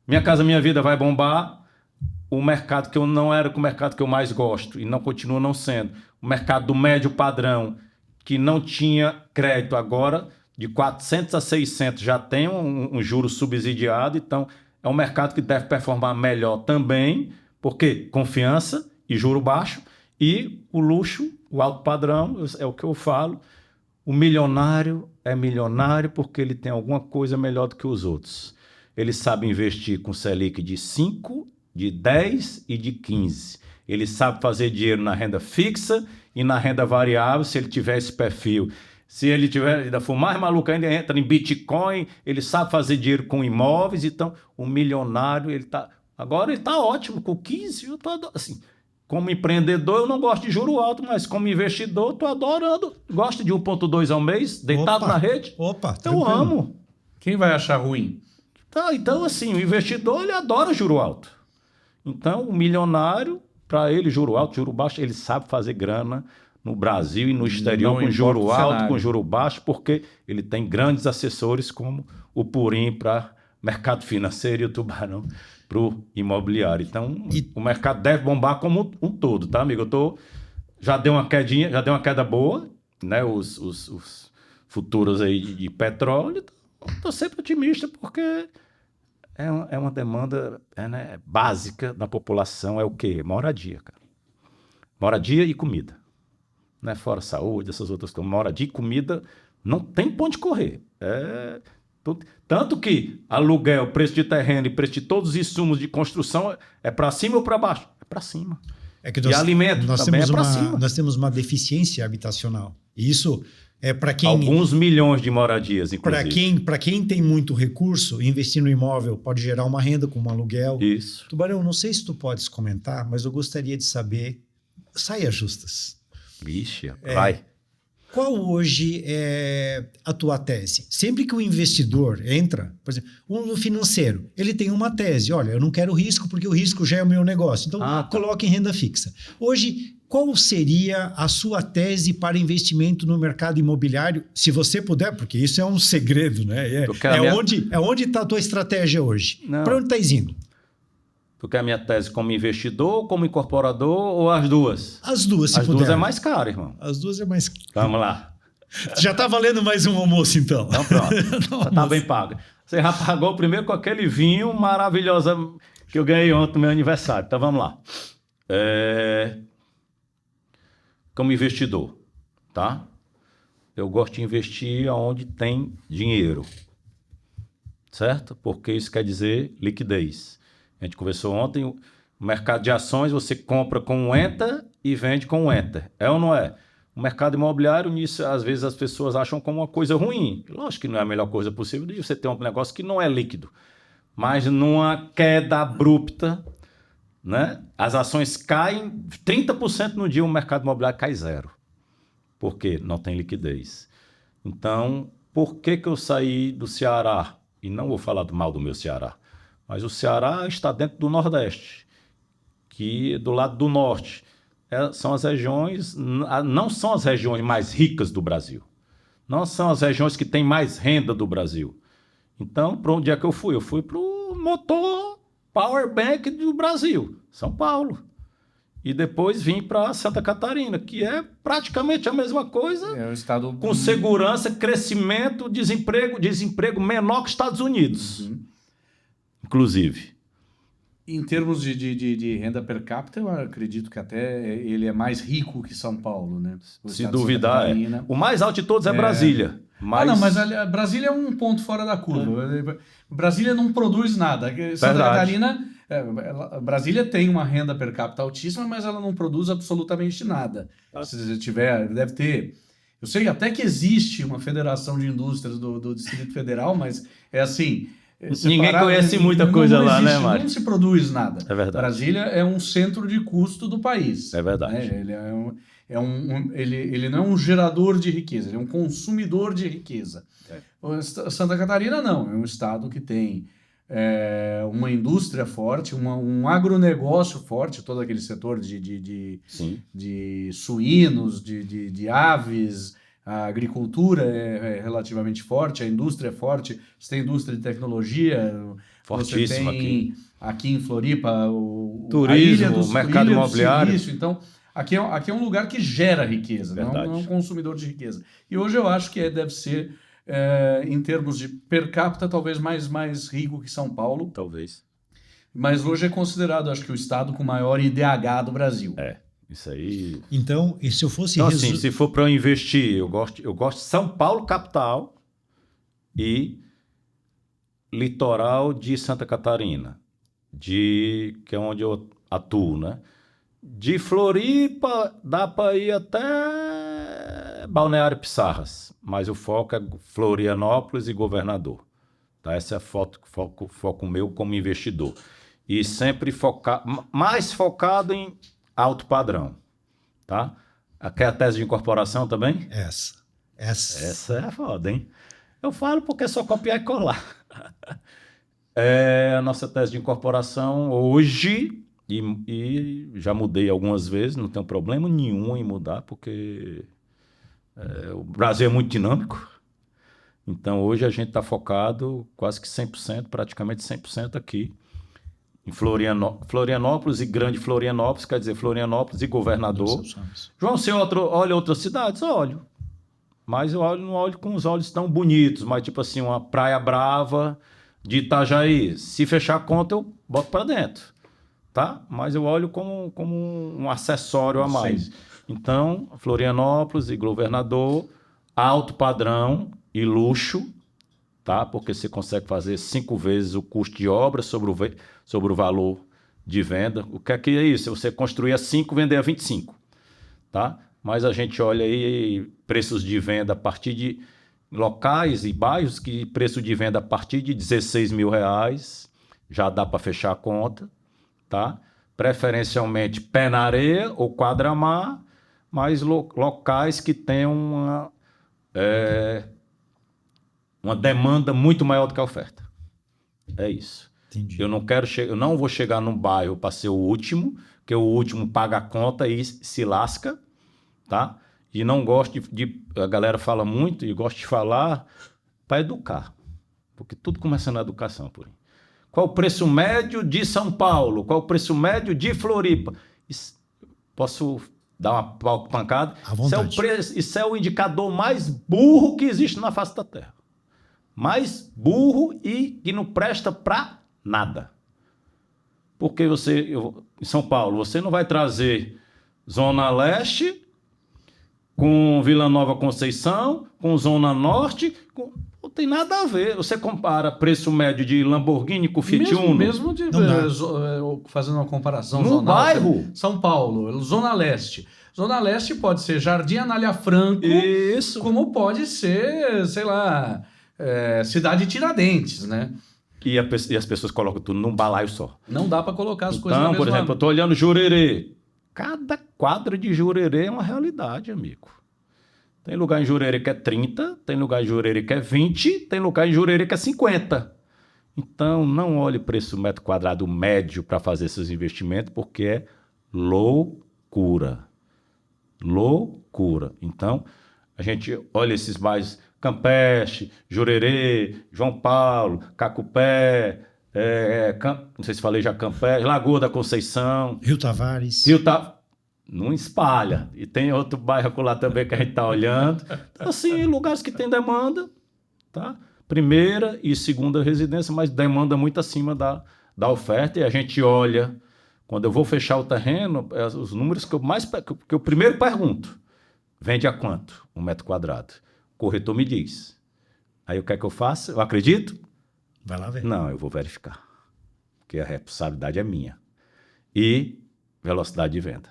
Minha Casa Minha Vida vai bombar. O mercado que eu não era o mercado que eu mais gosto e não continua não sendo. O mercado do médio padrão, que não tinha crédito agora, de 400 a 600 já tem um juro subsidiado. Então, é um mercado que deve performar melhor também, porque confiança e juro baixo. E o luxo, o alto padrão, é o que eu falo, o milionário é milionário porque ele tem alguma coisa melhor do que os outros. Ele sabe investir com Selic de 5, de 10 e de 15. Ele sabe fazer dinheiro na renda fixa e na renda variável, se ele tiver esse perfil. Se ele tiver, ainda for mais maluco ainda, entra em Bitcoin, ele sabe fazer dinheiro com imóveis. Então, o milionário, agora ele está ótimo, com 15, eu estou assim... Como empreendedor, eu não gosto de juro alto, mas como investidor, estou adorando. Gosto de 1,2 ao mês, deitado na rede. Eu amo. Quem vai achar ruim? Então, assim, o investidor, ele adora juro alto. Então, o milionário, para ele, juro alto, juro baixo, ele sabe fazer grana no Brasil e no exterior com juro alto, com juro baixo, porque ele tem grandes assessores como o Purim para mercado financeiro e o Tubarão para o imobiliário. Então, o mercado deve bombar como um todo, tá, amigo? Já deu uma quedinha, já deu uma queda boa, né? Os futuros aí de petróleo. Estou sempre otimista porque é uma demanda né, básica da população. É o quê? Moradia, cara. Moradia e comida. Né? Fora saúde, essas outras coisas. Moradia e comida não tem pra onde correr. Tanto que aluguel, preço de terreno e preço de todos os insumos de construção é para cima ou para baixo? É para cima. E alimento também é para cima. Nós temos uma deficiência habitacional. E isso é para quem... Alguns milhões de moradias, inclusive. Para quem tem muito recurso, investir no imóvel pode gerar uma renda com um aluguel. Isso. Tubarão, não sei se tu podes comentar, mas eu gostaria de saber... Saias justas. Vixe, vai. Qual hoje é a tua tese? Sempre que o investidor entra, por exemplo, o financeiro, ele tem uma tese. Olha, eu não quero risco porque o risco já é o meu negócio. Então, coloque em renda fixa. Hoje, qual seria a sua tese para investimento no mercado imobiliário? Se você puder, porque isso é um segredo, né? Onde está a tua estratégia hoje? Para onde está indo? Tu quer a minha tese como investidor, como incorporador ou as duas? As duas, se puder. As duas é mais caro, irmão. As duas é mais caro. Vamos lá. Já está valendo mais um almoço, então. Então pronto. Já está bem pago. Você já pagou primeiro com aquele vinho maravilhoso que eu ganhei ontem no meu aniversário. Então vamos lá. Como investidor, tá? Eu gosto de investir onde tem dinheiro. Certo? Porque isso quer dizer liquidez. A gente conversou ontem, o mercado de ações você compra com um Enter e vende com um Enter. É ou não é? O mercado imobiliário, nisso, às vezes as pessoas acham como uma coisa ruim. Lógico que não é a melhor coisa possível de você ter um negócio que não é líquido. Mas numa queda abrupta, né? As ações caem 30% no dia, o mercado imobiliário cai 0%. Por quê? Não tem liquidez. Então, por que eu saí do Ceará? E não vou falar do mal do meu Ceará. Mas o Ceará está dentro do Nordeste, que do lado do Norte. São as regiões, não são as regiões mais ricas do Brasil. Não são as regiões que têm mais renda do Brasil. Então, para onde é que eu fui? Eu fui para o motor power bank do Brasil, São Paulo. e depois vim para Santa Catarina, que é praticamente a mesma coisa, É um estado com segurança, crescimento, desemprego menor que os Estados Unidos, inclusive. Em termos de renda per capita, eu acredito que até ele é mais rico que São Paulo, né? O Se estado de Santa duvidar, Catarina. o mais alto de todos é Brasília. Ah, não, mas a Brasília é um ponto fora da curva. Brasília não produz nada. Santa Catarina, Brasília tem uma renda per capita altíssima, mas ela não produz absolutamente nada. Se você tiver, deve ter. Eu sei até que existe uma federação de indústrias do Distrito Federal, mas é assim. Ninguém conhece muita coisa lá, né, Mário? Não se produz nada. É verdade. Brasília é um centro de custo do país. É verdade. Né? Ele não é um gerador de riqueza, ele é um consumidor de riqueza. Santa Catarina não, é um estado que tem uma indústria forte, um agronegócio forte, todo aquele setor de suínos, de aves. A agricultura é relativamente forte, a indústria é forte, você tem indústria de tecnologia, fortíssima você tem aqui em Floripa turismo, mercado imobiliário. Então, aqui é um lugar que gera riqueza, não é um consumidor de riqueza. E hoje eu acho que deve ser, em termos de per capita, talvez mais rico que São Paulo. Talvez. Mas hoje é considerado, acho que, o estado com maior IDH do Brasil. Isso aí. Então, e se eu fosse assim, se for para eu investir, eu gosto de São Paulo capital e litoral de Santa Catarina, que é onde eu atuo, né? De Floripa dá para ir até Balneário Pissarras, mas o foco é Florianópolis e Governador. Tá? Esse é o foco meu como investidor. E sempre mais focado em alto padrão, tá? Quer a tese de incorporação também? Essa é foda, hein? Eu falo porque é só copiar e colar. A nossa tese de incorporação hoje, e já mudei algumas vezes, não tenho problema nenhum em mudar, porque o Brasil é muito dinâmico. Então hoje a gente está focado quase que 100%, praticamente 100% aqui, em Florianópolis e Grande Florianópolis, quer dizer, Florianópolis e Governador. João, você olha outras cidades? Olho. Mas eu não olho com os olhos tão bonitos, mas tipo assim, uma Praia Brava de Itajaí. Se fechar a conta, eu boto para dentro, tá? Mas eu olho como um acessório a mais. Sim. Então, Florianópolis e Governador, alto padrão e luxo, tá? Porque você consegue fazer 5 vezes o custo de obra sobre o valor de venda. O que é isso? Você construir a 5, vender a 25, tá? Mas a gente olha aí preços de venda a partir de locais e bairros que preço de venda a partir de R$16 mil, já dá para fechar a conta, tá? Preferencialmente pé na areia ou quadra-mar, mas locais que tenham uma demanda muito maior do que a oferta. É isso. Entendi. Eu não vou chegar num bairro para ser o último, porque o último paga a conta e se lasca, tá? E não gosto a galera fala muito e gosto de falar para educar, porque tudo começa na educação, por aí. Qual o preço médio de São Paulo? Qual o preço médio de Floripa? Posso dar uma pancada? À vontade. Isso é o indicador mais burro que existe na face da Terra. Mais burro e que não presta para nada. Porque em São Paulo, você não vai trazer Zona Leste com Vila Nova Conceição, com Zona Norte, não tem nada a ver. Você compara preço médio de Lamborghini com Fiat Uno. Mesmo fazendo uma comparação no zonal, bairro. São Paulo, Zona Leste. Zona Leste pode ser Jardim Anália Franco, isso, como pode ser, sei lá, Cidade Tiradentes, né? E as pessoas colocam tudo num balaio só. Não dá para colocar as coisas na mesma... Então, por exemplo, eu estou olhando Jurerê. Cada quadra de Jurerê é uma realidade, amigo. Tem lugar em Jurerê que é 30, tem lugar em Jurerê que é 20, tem lugar em Jurerê que é 50. Então, não olhe preço metro quadrado médio para fazer esses investimentos, porque é loucura. Loucura. Então, a gente olha esses bairros Campeche, Jurerê, João Paulo, Cacupé, Não sei se falei já, Campé, Lagoa da Conceição, Rio Tavares. Rio tá. Não espalha. E tem outro bairro lá também que a gente está olhando. Então, assim, lugares que tem demanda, tá? Primeira e segunda residência, mas demanda muito acima da oferta. E a gente olha, quando eu vou fechar o terreno, os números que eu primeiro pergunto: vende a quanto? 1 metro quadrado. O corretor me diz. Aí o que é que eu faço? Eu acredito? Vai lá ver. Não, eu vou verificar. Porque a responsabilidade é minha. E velocidade de venda.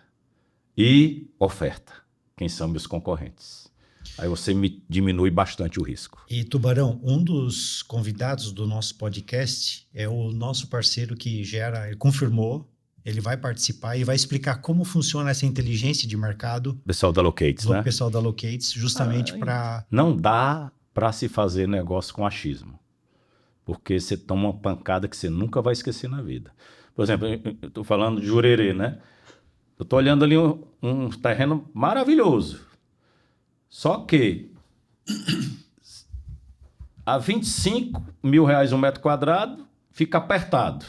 E oferta. Quem são meus concorrentes? Aí você me diminui bastante o risco. E, Tubarão, um dos convidados do nosso podcast é o nosso parceiro que gera, ele confirmou, ele vai participar e vai explicar como funciona essa inteligência de mercado Pessoal da Locates, do né? pessoal da Locates, justamente para... Não dá para se fazer negócio com achismo. Porque você toma uma pancada que você nunca vai esquecer na vida. Por exemplo, eu estou falando de Jurerê, né? Eu estou olhando ali um terreno maravilhoso. Só que a R$25 mil um metro quadrado fica apertado.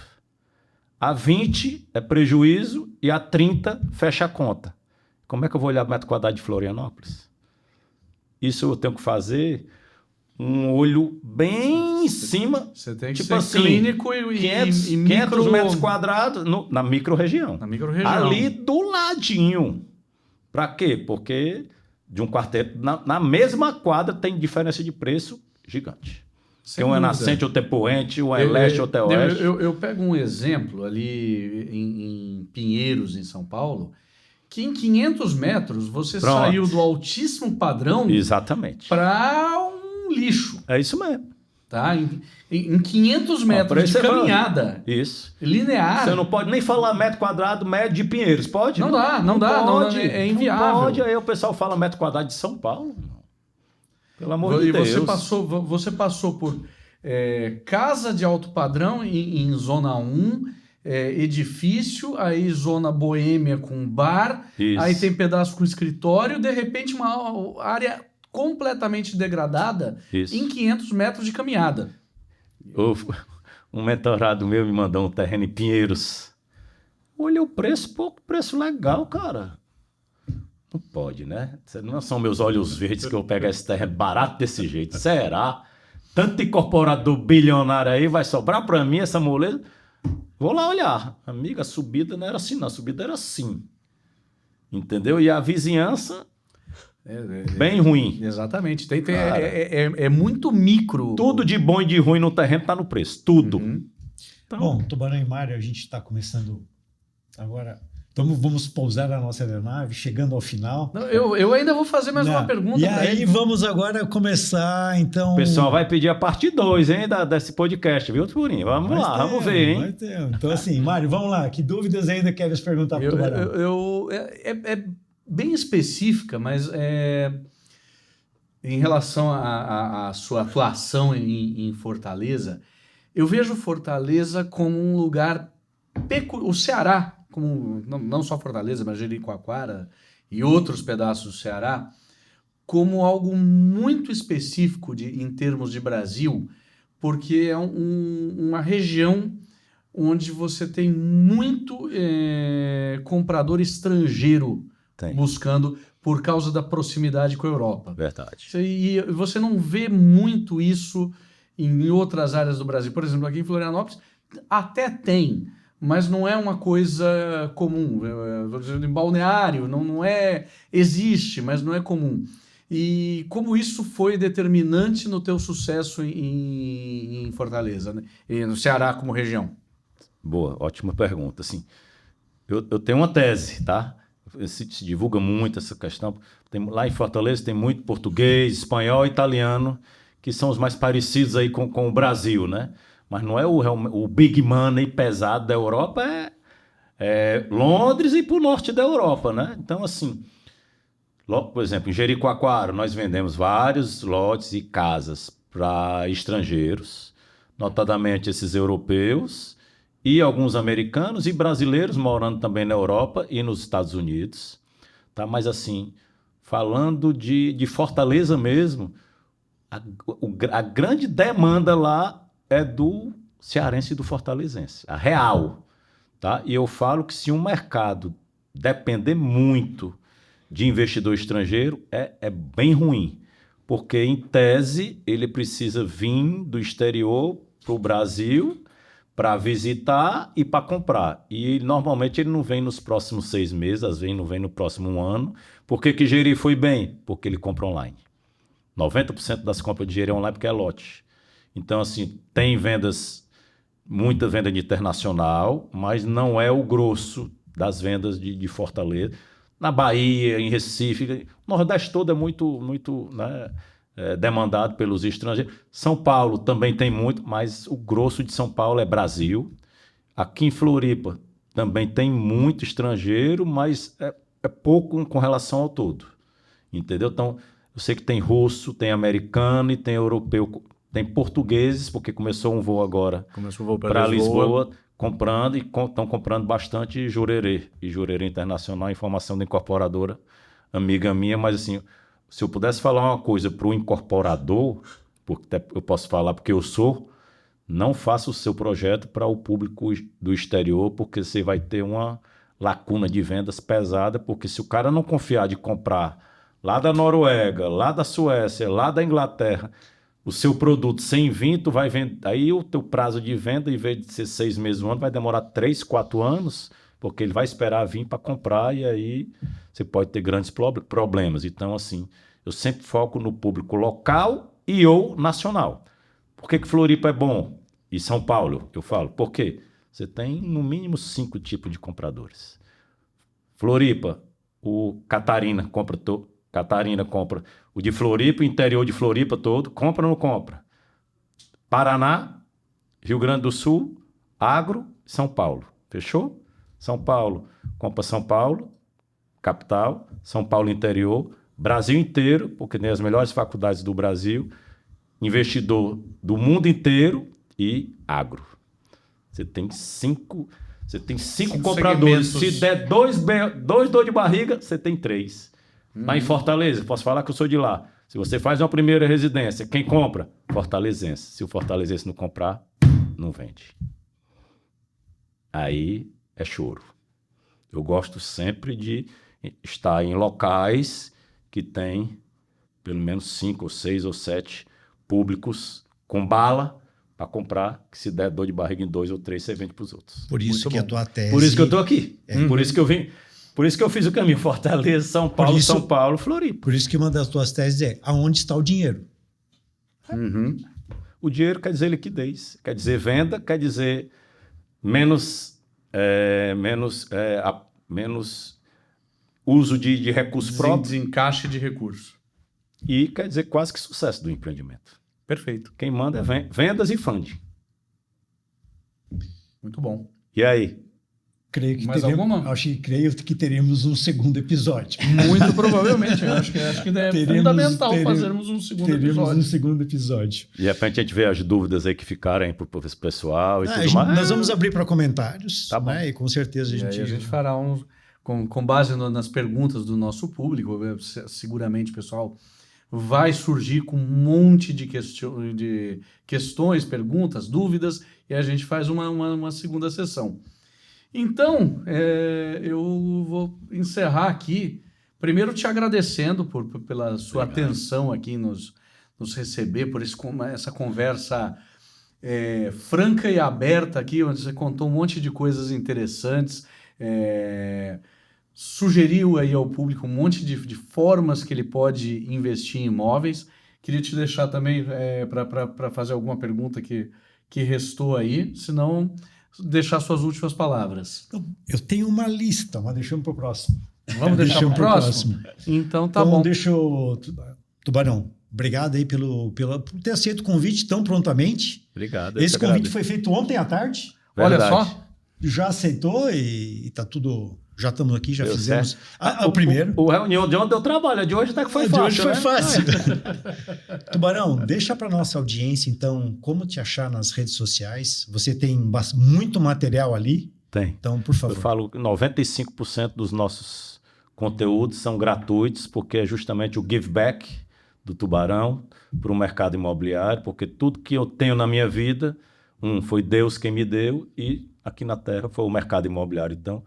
A 20 é prejuízo e a 30 fecha a conta. Como é que eu vou olhar o metro quadrado de Florianópolis? Isso eu tenho que fazer um olho bem em cima. Você tem que tipo ser assim, clínico 500 micro... metros quadrados na micro-região. Na micro-região. Ali do ladinho. Para quê? Porque de um quarteto, na mesma quadra tem diferença de preço gigante. Sem Tem um é dúvida. nascente, outro é poente, um é leste, outro é oeste. Eu pego um exemplo ali em Pinheiros, em São Paulo, que em 500 metros você Pronto. saiu do altíssimo padrão Exatamente. para um lixo. É isso mesmo. Tá? Em 500 metros de caminhada Isso. linear. Você não pode nem falar metro quadrado médio de Pinheiros, pode? Não dá, não pode, é inviável. Não pode, aí o pessoal fala metro quadrado de São Paulo. Pelo amor de Deus. Você passou por casa de alto padrão em zona 1, edifício, aí zona boêmia com bar, Isso. aí tem pedaço com escritório, de repente uma área completamente degradada Isso. em 500 metros de caminhada. Um mentorado meu me mandou um terreno em Pinheiros. Olha o preço, pouco preço legal, cara. Não pode, né? Não são meus olhos verdes que eu pego esse terreno barato desse jeito. Será? Tanto incorporador bilionário aí, vai sobrar para mim essa moleza? Vou lá olhar. Amiga, a subida não era assim, não. A subida era assim. Entendeu? E a vizinhança, bem ruim. Exatamente. É muito micro. Tudo de bom e de ruim no terreno tá no preço. Tudo. Uhum. Então, Bom, Tubarão e Mário, a gente está começando agora... Então vamos pousar a nossa aeronave, chegando ao final. Não, eu ainda vou fazer mais uma pergunta. E pra aí ele. vamos agora começar, então... o pessoal vai pedir a parte 2, hein, desse podcast, viu, Turinho? Vamos lá, vamos ver, hein? Vai ter. Então assim, Mário, vamos lá. Que dúvidas ainda queres perguntar para o Tubarão? É bem específica, mas em relação à sua atuação em Fortaleza, eu vejo Fortaleza como um lugar peculiar. O Ceará, como não só Fortaleza, mas Jericoacoara e outros pedaços do Ceará, como algo muito específico em termos de Brasil, porque é uma região onde você tem muito comprador estrangeiro buscando por causa da proximidade com a Europa. Verdade. E você não vê muito isso em outras áreas do Brasil. Por exemplo, aqui em Florianópolis até tem, mas não é uma coisa comum. Em Balneário não é... Existe, mas não é comum. E como isso foi determinante no teu sucesso em Fortaleza, né? E no Ceará como região? Boa, ótima pergunta. Assim, eu tenho uma tese, tá? Se divulga muito essa questão. Lá em Fortaleza tem muito português, espanhol e italiano, que são os mais parecidos aí com o Brasil, né? Mas não é o big money pesado da Europa, é Londres e para o norte da Europa, né? Então, assim, por exemplo, em Jericoacoara, nós vendemos vários lotes e casas para estrangeiros, notadamente esses europeus, e alguns americanos e brasileiros morando também na Europa e nos Estados Unidos. Tá? Mas, assim, falando de Fortaleza mesmo, a grande demanda lá é do cearense e do fortalezense, a real. Tá? E eu falo que se um mercado depender muito de investidor estrangeiro, é bem ruim, porque, em tese, ele precisa vir do exterior para o Brasil para visitar e para comprar. E, normalmente, ele não vem nos próximos 6 meses, às vezes não vem no próximo ano. Por que Jeri foi bem? Porque ele compra online. 90% das compras de Jeri é online porque é lote. Então, assim, tem muita venda de internacional, mas não é o grosso das vendas de Fortaleza. Na Bahia, em Recife, o Nordeste todo é muito né, demandado pelos estrangeiros. São Paulo também tem muito, mas o grosso de São Paulo é Brasil. Aqui em Floripa também tem muito estrangeiro, mas é pouco com relação ao todo. Entendeu? Então, eu sei que tem russo, tem americano e tem europeu. Tem portugueses, porque começou um voo agora para Lisboa, comprando, e estão comprando bastante jurerê. E jurerê internacional, informação da incorporadora, amiga minha. Mas, assim, se eu pudesse falar uma coisa para o incorporador, porque eu posso falar porque eu sou, não faça o seu projeto para o público do exterior, porque você vai ter uma lacuna de vendas pesada, porque se o cara não confiar de comprar lá da Noruega, lá da Suécia, lá da Inglaterra, o seu produto sem vir, tu vai vender. Aí o teu prazo de venda, em vez de ser 6 meses, um ano, vai demorar 3, 4 anos, porque ele vai esperar vir para comprar e aí você pode ter grandes problemas. Então, assim, eu sempre foco no público local e ou nacional. Por que Floripa é bom? E São Paulo, eu falo. Por quê? Você tem, no mínimo, 5 tipos de compradores. Floripa, o Catarina compra o de Floripa, o interior de Floripa todo, compra ou não compra? Paraná, Rio Grande do Sul, Agro, São Paulo. Fechou? São Paulo, compra São Paulo, capital, São Paulo interior, Brasil inteiro, porque tem as melhores faculdades do Brasil, investidor do mundo inteiro e agro. Você tem cinco compradores. Segmentos. Se der dois dor de barriga, você tem 3. Lá em Fortaleza, posso falar que eu sou de lá. Se você faz uma primeira residência, quem compra? Fortalezense. Se o fortalezense não comprar, não vende. Aí é choro. Eu gosto sempre de estar em locais que tem pelo menos 5 ou 6 ou 7 públicos com bala para comprar, que se der dor de barriga em 2 ou 3, você vende para os outros. Por isso Muito que bom. a tua tese... Por isso que eu estou aqui. Por isso que eu vim. Por isso que eu fiz o caminho Fortaleza, São Paulo, isso- São Paulo, Floripa. Por isso que uma das tuas teses é aonde está o dinheiro. O dinheiro quer dizer liquidez, quer dizer venda, quer dizer menos uso de recurso próprio Desencaixe de recurso. e quer dizer quase que sucesso do empreendimento. Perfeito. Quem manda é vendas e funding. Muito bom. E aí? Creio que Mais alguma? creio que teremos um segundo episódio. Muito provavelmente. Eu acho que é fundamental fazermos um segundo Teremos episódio. um segundo episódio. De repente a gente vê as dúvidas aí que ficarem para o pessoal e tudo mais. Nós vamos abrir para comentários, Tá bom. né? E com certeza E aí a gente fará com base nas perguntas do nosso público, seguramente o pessoal vai surgir com um monte de questões, perguntas, dúvidas, e a gente faz uma segunda sessão. Então, eu vou encerrar aqui, primeiro te agradecendo pela sua atenção aqui em nos receber, por essa conversa franca e aberta aqui, onde você contou um monte de coisas interessantes, sugeriu aí ao público um monte de formas que ele pode investir em imóveis. Queria te deixar também para fazer alguma pergunta que restou aí, senão deixar suas últimas palavras. Então, eu tenho uma lista, mas deixamos para o próximo. Vamos deixar para o próximo? Então tá bom. Deixa eu... Tubarão, obrigado aí por ter aceito o convite tão prontamente. Obrigado. Esse convite foi feito ontem à tarde. Verdade. Olha só. Já aceitou e tá tudo... Já estamos aqui, já Deu fizemos. certo. O primeiro. O reunião de ontem deu trabalho, a de hoje até que foi De fácil. hoje foi né? fácil. Tubarão, deixa para nossa audiência, então, como te achar nas redes sociais. Você tem muito material ali. Tem. Então, por favor. Eu falo que 95% dos nossos conteúdos são gratuitos, porque é justamente o give back do Tubarão para o mercado imobiliário, porque tudo que eu tenho na minha vida, Foi Deus quem me deu e aqui na Terra foi o mercado imobiliário. Então,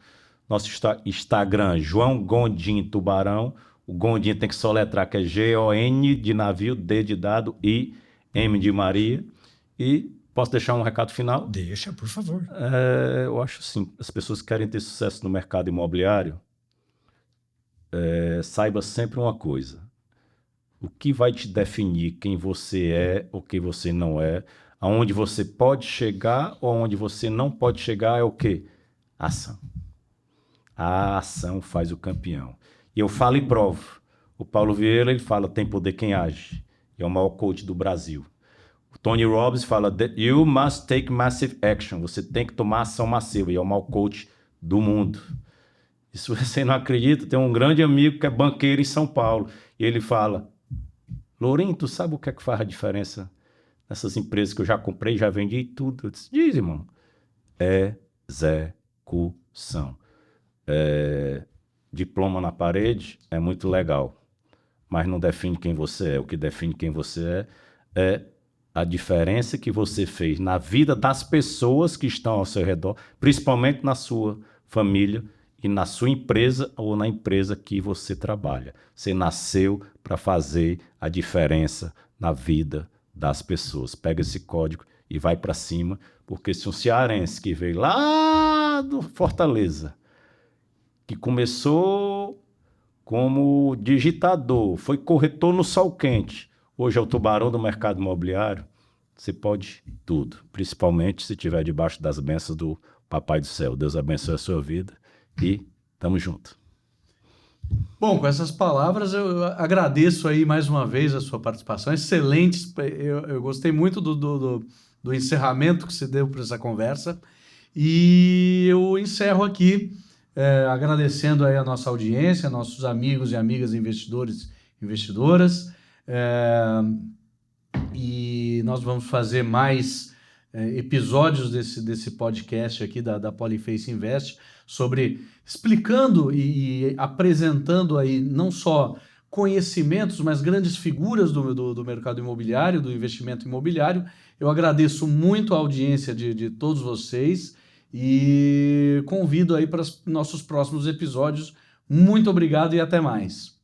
nosso Instagram, João Gondim Tubarão. O Gondim tem que soletrar, que é G-O-N de navio, D de dado e M de Maria. E posso deixar um recado final? Deixa, por favor. Eu acho assim, as pessoas que querem ter sucesso no mercado imobiliário, saiba sempre uma coisa. O que vai te definir quem você é ou quem você não é, aonde você pode chegar ou aonde você não pode chegar é o quê? Ação. A ação faz o campeão. E eu falo e provo. O Paulo Vieira, ele fala, tem poder quem age. E é o maior coach do Brasil. O Tony Robbins fala, you must take massive action. Você tem que tomar ação massiva. E é o maior coach do mundo. E se você não acredita, tem um grande amigo que é banqueiro em São Paulo. E ele fala, Lourinho, tu sabe o que é que faz a diferença nessas empresas que eu já comprei, já vendi tudo? Eu disse, diz, irmão. Execução. Diploma na parede é muito legal, mas não define quem você é. O que define quem você é a diferença que você fez na vida das pessoas que estão ao seu redor, principalmente na sua família e na sua empresa ou na empresa que você trabalha. Você nasceu para fazer a diferença na vida das pessoas. Pega esse código e vai para cima, porque se um cearense que veio lá do Fortaleza, que começou como digitador, foi corretor no sol quente, hoje é o tubarão do mercado imobiliário, você pode tudo, principalmente se estiver debaixo das bênçãos do Papai do Céu. Deus abençoe a sua vida e tamo junto. Bom, com essas palavras eu agradeço aí mais uma vez a sua participação, excelente, eu gostei muito do encerramento que você deu para essa conversa e eu encerro aqui agradecendo aí a nossa audiência, nossos amigos e amigas investidores e investidoras, e nós vamos fazer mais episódios desse podcast aqui da Polyface Invest, explicando e apresentando aí não só conhecimentos, mas grandes figuras do mercado imobiliário, do investimento imobiliário. Eu agradeço muito a audiência de todos vocês e convido aí para os nossos próximos episódios. Muito obrigado e até mais.